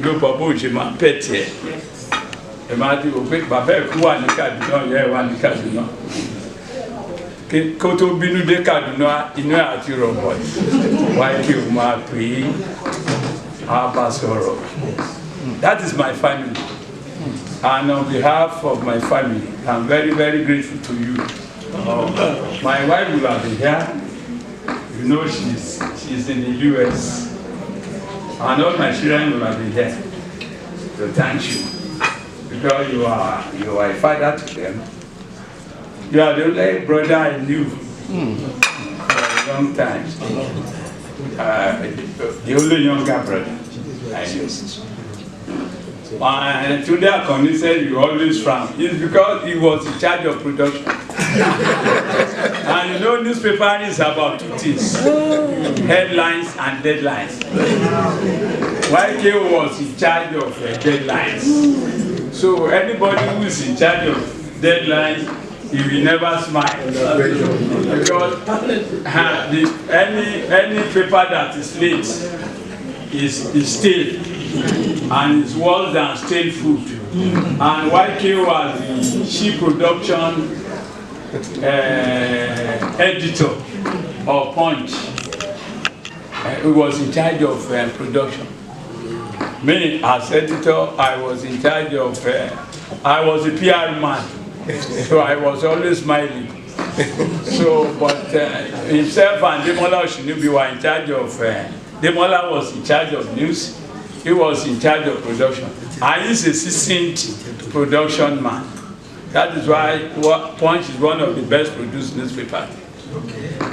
ló bọ̀ bó ṣe máa pẹ̀ tiẹ̀ ẹ máa di òpin bàbá ẹ̀ kú wà ní Kaduna ìyá ẹ̀ wà ní Kaduna kó tó bínú dé Kaduna inú ẹ̀ àti rọ̀bọ̀ wáyé kí o máa pè é á bá sọ̀rọ̀. That is my family, and on behalf of my family I'm very grateful to you. My wife will have been here. You know she's in the US, and all my children will have been here. So thank you, because you are a father to them. You are the only brother I knew for a long time. The only younger brother I knew. And today Akoni said you always frown. It's because he was in charge of production. And you know, newspaper is about two things: headlines and deadlines. YK was in charge of deadlines. So anybody who is in charge of deadlines, he will never smile. Because any paper that is late is stale, and it's worse than stale food. And YK was the sheep production editor of Punch. He was in charge of production. Me, as editor, I was in charge of, I was a PR man, so I was always smiling. So, but himself and Demola Oshinubi were in charge of, Demola was in charge of news, he was in charge of production. And he's a seasoned production man. That is why Punch is one of the best produced newspapers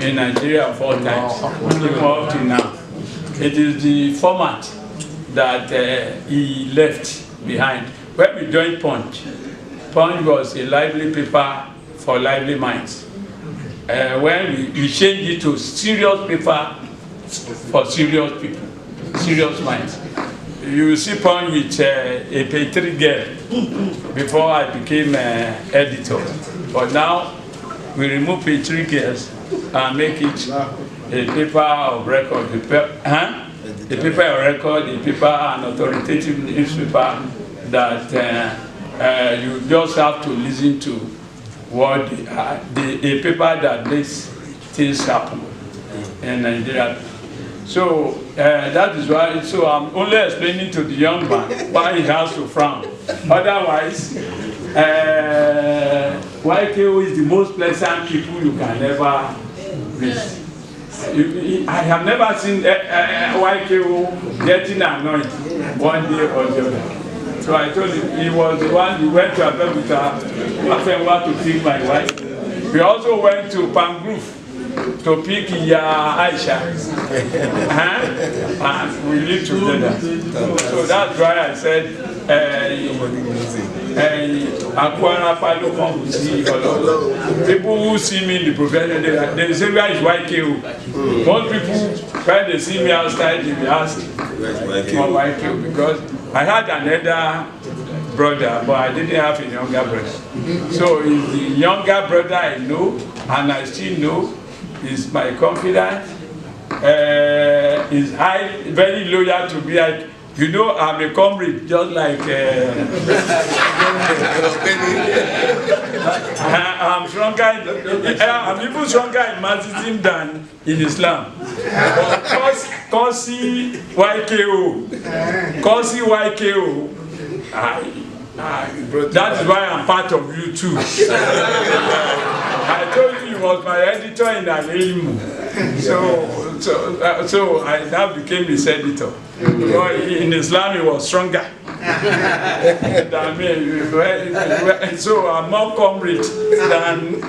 in Nigeria of all times, even up to now. It is the format that he left behind. When we joined Punch, Punch was a lively paper for lively minds. When we changed it to serious paper for serious people, serious minds. You will see Punch with a Petri girl before I became editor. But now we remove Petri girls and make it a paper of record. A paper of record, a paper, an authoritative newspaper that you just have to listen to what a paper that makes things happen in Nigeria. So that is why, so I'm only explaining to the young man why he has to frown. Otherwise, YKO is the most pleasant people you can ever reach. I have never seen YKO getting annoyed one day or the other. So I told him, he was the one who went to Abeokuta to pick my wife. We also went to Pangrove to pick Aisha. And we lived together. So that's why I said, people who see me in the profession, they say, where is YKO? Most people, when they see me outside, they will ask for YKO, because I had an elder brother, but I didn't have a younger brother. So it's the younger brother I know, and I still know, is my confidant, is very loyal to me. You know, I'm a comrade, just like I'm stronger. I'm even stronger in Marxism than in Islam. Kosi YKO, that is why I'm part of you too. I told you he was my editor in Al-Ilmu. So I now became his editor. In Islam, he was stronger than me. So I'm more comrade than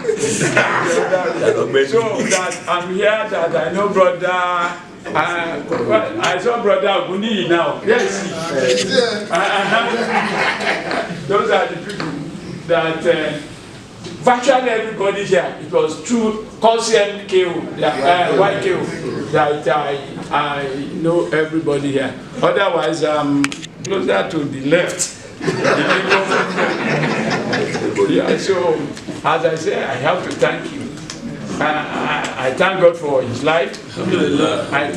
so that I'm here, that I know brother. I saw brother Aguni now. Yes. Those are the people that virtually everybody here. It was true YKO that I know everybody here. Otherwise, I'm closer to the left. Yeah, so as I say, I have to thank you. I thank God for his life. I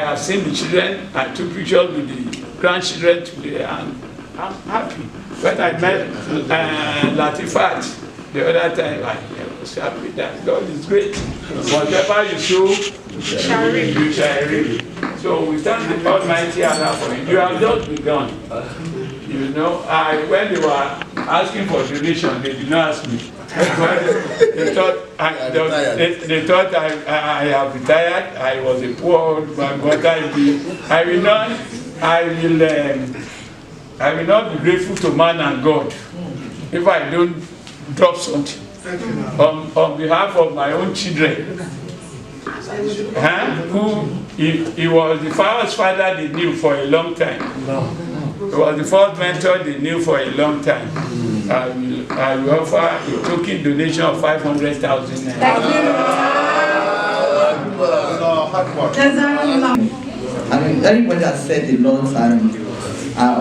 have seen the children. I took pictures with the grandchildren today, and I'm happy. When I met Latifat the other time, I was happy that God is great. Whatever you sow, you shall reap. So we thank the Almighty Allah for it. You have just begun. You know, when they were asking for donation, they did not ask me. They thought I have retired. I was a poor old man, but I will not be grateful to man and God if I don't drop something on behalf of my own children. Who he was the first father they knew for a long time. He was the first mentor they knew for a long time. I will offer a token donation of 500,000 I mean, everybody has said a lot, and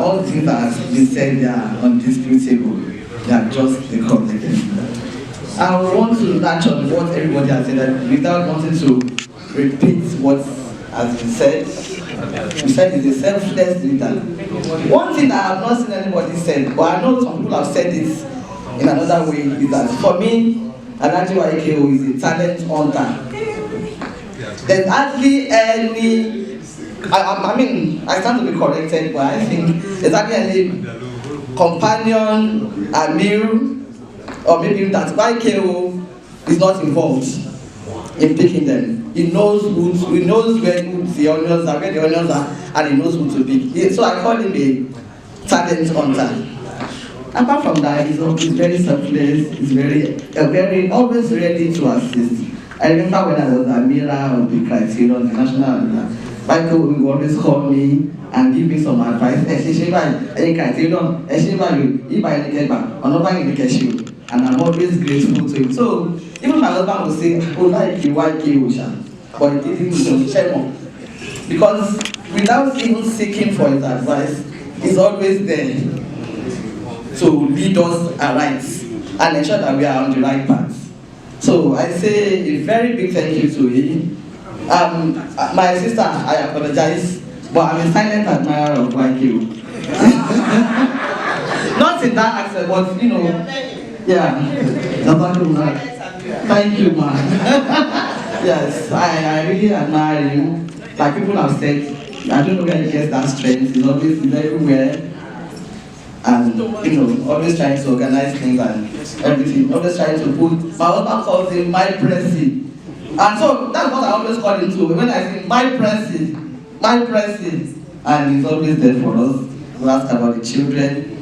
all the things that have been said there on this table, they are just the correct. I want to touch on what everybody has said, that without wanting to repeat what has been said. You said it's a selfless leader. One thing I have not seen anybody said, but I know some people have said this in another way, is that for me, Alhaji YKO is a talent hunter. There's hardly any I mean, I stand to be corrected, but I think exactly any companion, Amir, or maybe that YKO is not involved in picking them. He knows he knows where the onions are, and he knows who to pick. So I call him a talent hunter. Apart from that, he's very selfless. He's very always ready to assist. I remember when I was a mirror of the Criterion, the national. Michael will always call me and give me some advice. And I'm always grateful to him. So even my husband will say, oh, like you, why you, but he didn't share more. Because without even seeking for his advice, he's always there to lead us aright and ensure that we are on the right path. So I say a very big thank you to him. My sister, I apologize, but I'm a silent admirer of YQ. Not in that accent, but you know, yeah. Thank you, man. Yes, I really admire him. Like people have said, I don't know where he gets that strength. He's always everywhere. And you know, always trying to organize things and everything. Always trying to put. My husband calls him my pressy. And so that's what I always call him too. When I say my pressy, and he's always there for us. We ask about the children.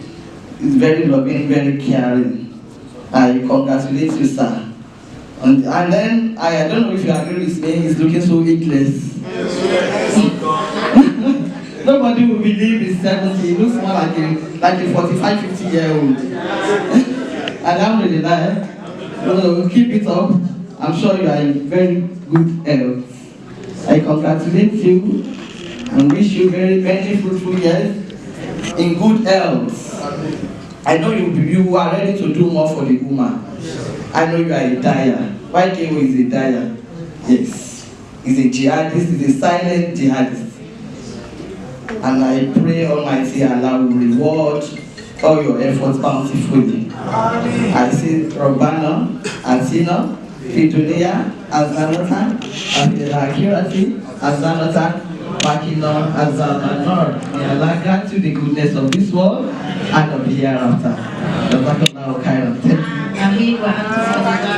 He's very loving, very caring. I congratulate you, sir. And then I don't know if you agree with me. He's looking so ageless. Nobody will believe he's 70. He looks more like a 45, 50-year-old. And I'm really there. Keep it up. I'm sure you are in very good health. I congratulate you and wish you very many fruitful years in good health. I know you are ready to do more for the woman. I know you are a dyer. YKO is a dyer. Yes. He's a jihadist. He's a silent jihadist. And I pray Almighty Allah will reward all your efforts bountifully. I say Rabbana, Atina, Fidunia, Azanata, Akirati, Azanata, Makina, Azananor. May Allah grant you the goodness of this world and of the hereafter. It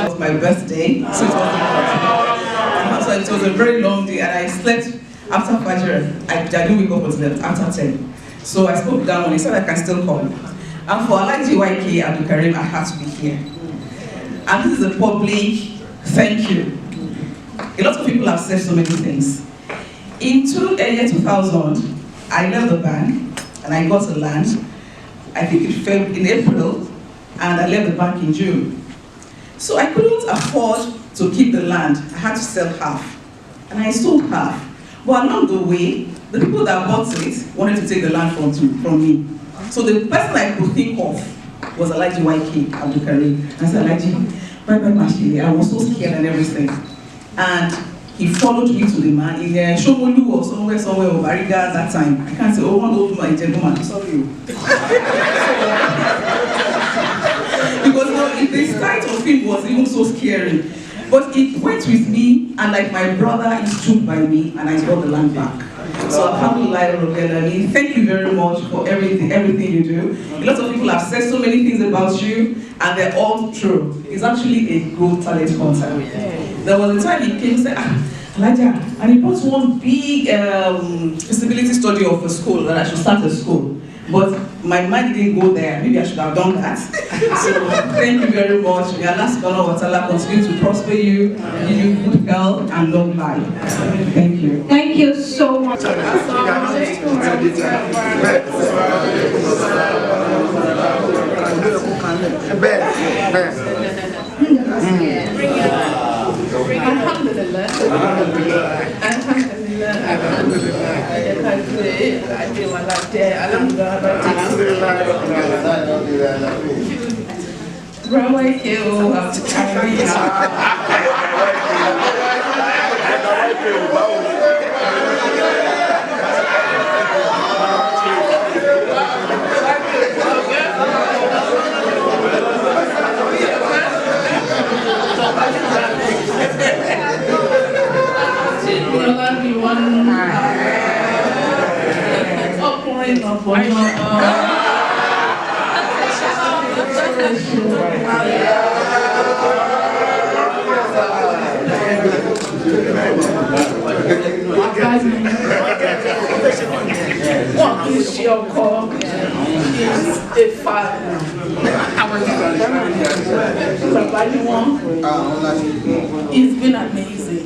was my birthday, so it was a very long day, and I slept. After Fajr, I didn't wake up until after 10. So I spoke down when he said I can still come. And for Alhaji YK Abdul Karim, I had to be here. And this is a public thank you. A lot of people have said so many things. In year 2000, I left the bank and I got a land. I think it fell in April, and I left the bank in June. So I couldn't afford to keep the land. I had to sell half. And I sold half. But along the way, the people that bought it wanted to take the land from me. So the person I could think of was Alhaji YK Abdul Karim. I said, Alhaji, bye Mashili. I was so scared and everything. And he followed me to the man in Shomolu or somewhere or Bariga at that time. I can't say, oh, one old man, gentleman, sorry. Because the sight of him was even so scary. But it went with me, and like my brother, he stood by me, and I got the land back. So alhamdulillah, thank you very much for everything you do. A lot of people have said so many things about you, and they're all true. He's actually a good talent hunter. There was a time he came and said, Alhaji, and he brought one big feasibility study of a school, that I should start a school. But my mind didn't go there. Maybe I should have done that. So thank you very much. May Allah subhanahu wa ta'ala continue to prosper you, give you good health and long life. Thank you. Thank you so much. Alhamdulillah. Everyone. What is your call? Is a father. It's been amazing.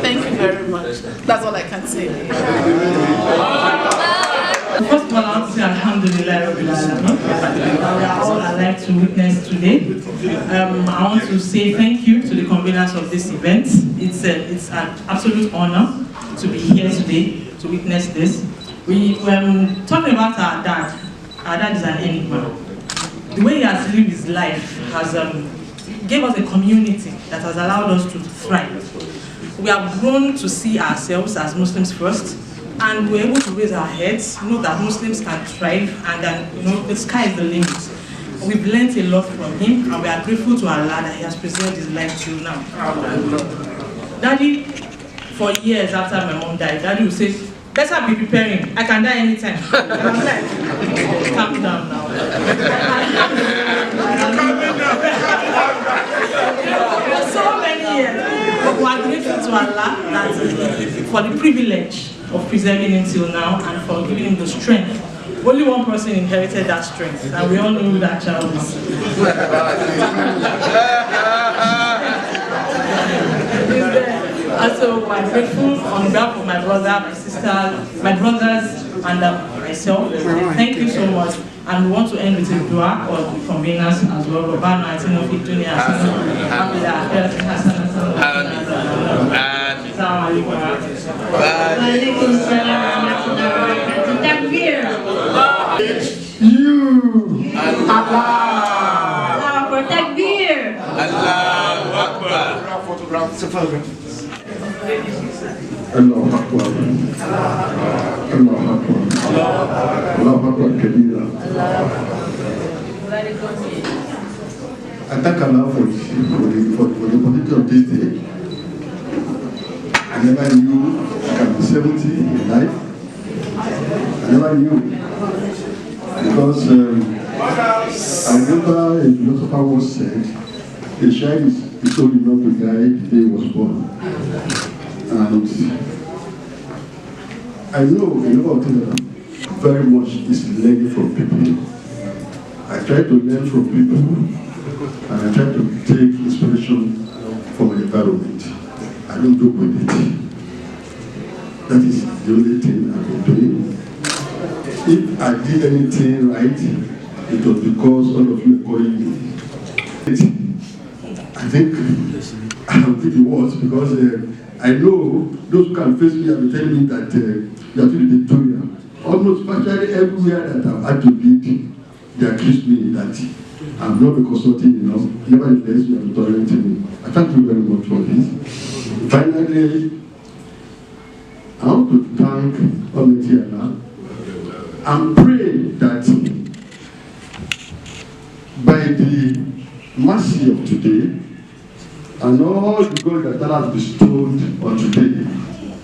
Thank you very much. That's all I can say. First of all, I want to say Alhamdulillah Rabbil Alamin. We are all alive to witness today. I want to say thank you to the conveners of this event. It's an absolute honor to be here today to witness this. We talking about our dad. Our dad is an enigma. The way he has lived his life has gave us a community that has allowed us to thrive. We have grown to see ourselves as Muslims first, and we're able to raise our heads, know that Muslims can thrive, and that the sky is the limit. We've learned a lot from him, and we are grateful to Allah that he has preserved his life till now. Daddy, for years after my mom died, Daddy would say, better be preparing, I can die anytime. I'm like, calm down now. For so many years, but we are grateful to Allah that, for the privilege of preserving him till now and for giving him the strength. Only one person inherited that strength, and we all know who that child is. And so I'm grateful on behalf of my brother, my sister, my brothers, and myself. Thank you so much. And we want to end with a dua for the conveners as well. You, Allah. Allah for takbir. Allahu Akbar. Allahu Akbar. Allahu Akbar. Allahu Akbar kabira. I thank Allah for the opportunity of this day. I never knew I can be 70 in life. I never knew. Because I remember a philosopher once said, a child is old enough to die the day he was born. And I know a lot of things that very much is learning from people. I try to learn from people, and I try to take inspiration from my environment. I don't joke with it. That is the only thing I've been doing. If I did anything right, it was because all of you encouraged me. I think I'll be the worst because I know those who can face me have been telling me that you are doing the tutorial. Almost virtually everywhere that I've had to lead, they accuse me that I'm not consulting enough. Nevertheless, you have tolerated me. I thank you very much for this. Finally, I want to thank Almighty Allah and pray that by the mercy of today and all the glory that Allah has bestowed on today,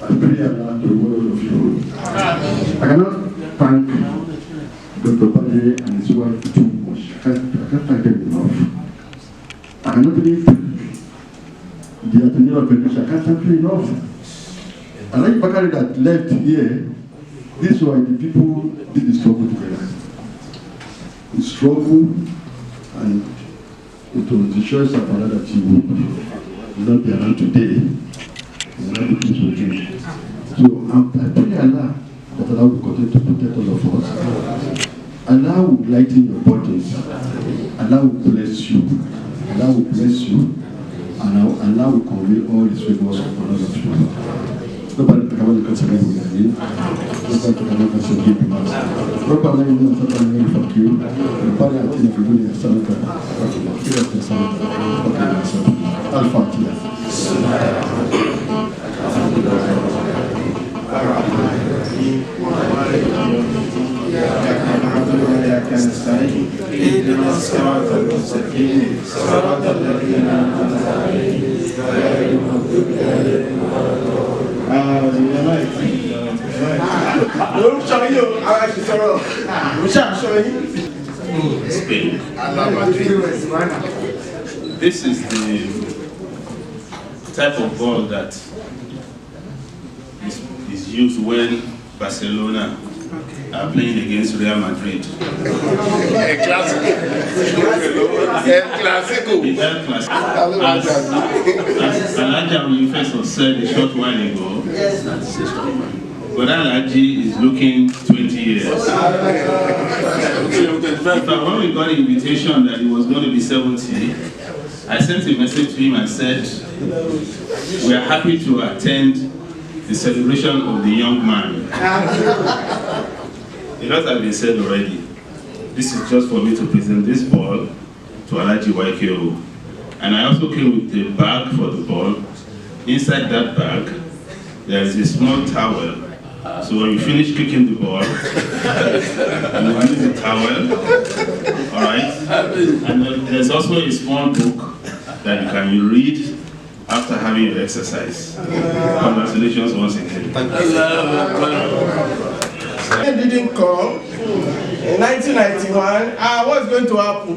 I pray Allah to reward all of you. I cannot thank Dr. Bade and his wife too much. I can't thank them enough. I cannot even thank the Attorney of Venetia. I can't thank you enough. And like Bakari that left here, this why the people did the struggle together. The struggle, and it was the choice of Allah that you would not be around today. And not be pleased with him. So I pray Allah that Allah will continue to protect all of us. Allah will lighten your burdens. Allah will bless you. Allah will bless you. And Allah will convey all His favors upon all of you. Nobody can only consider you. Nobody can only consider you. Nobody can only fuck you. Nobody can only fuck you. Al-Fatiha. اهدنا الصراط المستقيم صراط الذين أنعمت عليهم غير المغضوب عليهم ولا الضالين. Spain. This is the type of ball that is used when Barcelona are playing against Real Madrid. El Clásico. El Clásico. As Alhaji Professor said a short while ago, but Alhaji is looking 20 years. When we got the invitation that he was going to be 70, I sent a message to him and said, we are happy to attend the celebration of the young man. A lot has been said already. This is just for me to present this ball to Alhaji YKO. And I also came with a bag for the ball. Inside that bag, there is a small towel. So when you finish kicking the ball, you use the towel, all right? And then there's also a small book that you can read after having your exercise. Congratulations once again. I didn't come in 1991. What's going to happen?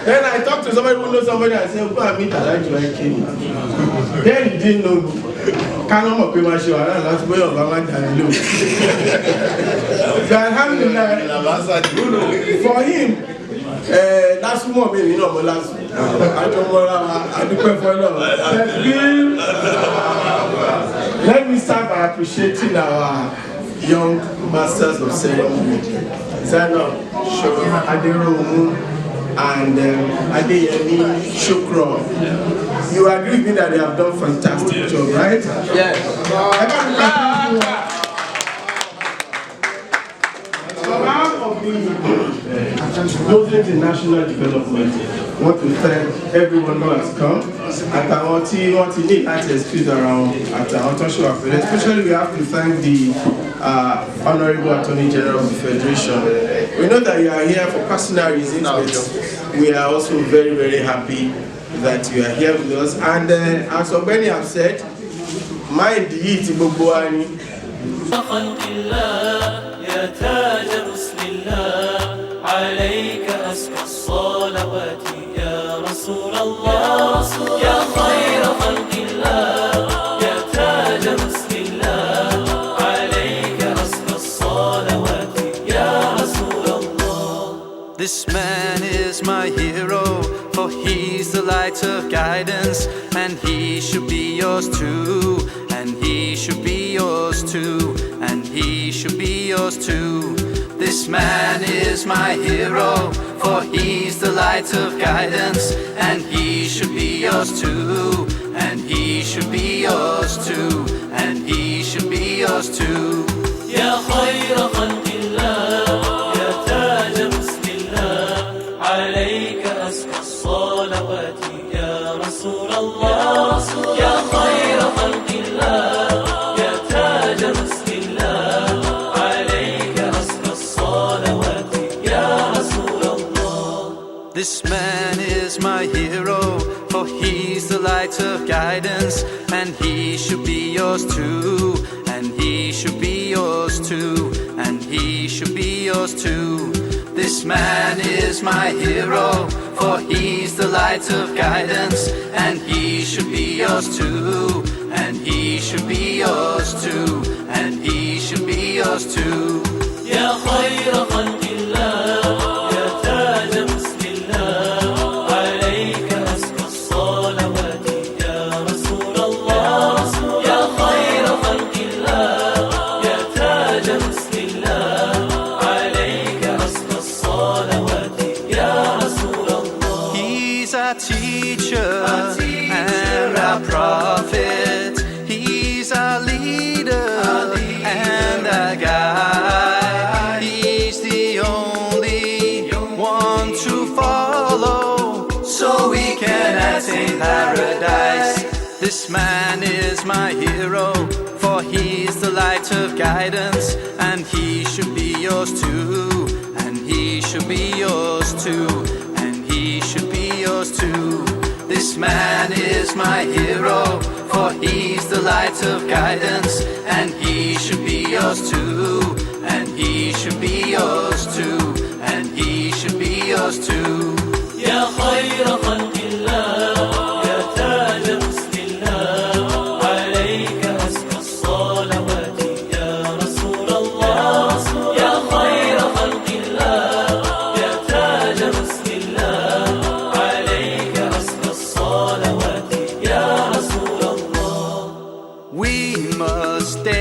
Then I talked to somebody who knows somebody and said, go and meet Alhaji YKO. Then he didn't know. Cannot pay my show. I don't know where Obama can do. Alhamdulillah, for him, that's more me, you know, but last. I do for Let me start by appreciating our young masters of ceremony, Zainab, Aderomu, and Adeyemi Shukro. You agree with me that they have done fantastic job, right? Yes. On behalf of the national development, I want to thank everyone who has come. Àtàwọn tí wọ́n ti ní láti excuse around àtàwọn tó ṣe wà pẹ̀lú. Especially we have to thank the Honorable Attorney General of the Federation. We know that you are here for personal reasons, but we are also very, very happy that you are here with us. And as Ogbeni have said, mind yìí ti gbogbo wa ni. يا تاج رسل الله عليك أزكى الصلوات يا رسول الله يا خير خلق الله يا تاج رسل الله عليك أزكى الصلوات يا رسول الله. This man is my hero, for he's the light of guidance, and he should be yours too, and he should be yours too, and he should be yours too. This man is my hero, for he's the light of guidance, and he should be yours too, and he should be yours too, and he should be yours too. يا خير خلق الله يا تاج رسل الله عليك أزكى الصلوات يا رسول الله يا خير خلق الله يا تاج رسل الله عليك أزكى الصلوات يا رسول الله. This man is my hero, for he's the light of guidance, and he should be yours too, and he should be yours too, and he should be yours too. This man is my hero, for he's the light of guidance, and he should be yours too, and he should be yours too, and he should be yours too. يا خير خلق الله يا تاج رسل الله عليك أزكى الصلوات يا رسول الله يا خير خلق الله يا تاج رسل الله عليك أزكى الصلوات يا رسول الله. He's our teacher and our prophet. He's our leader and our guide. He's the only one to follow, so we can attain paradise. This man is my hero, for he's the light of guidance, and he should be yours too, and he should be yours too, and he should be yours too. This man is my hero, for he's the light of guidance, and he should be yours too, and he should be yours too, and he should be stay.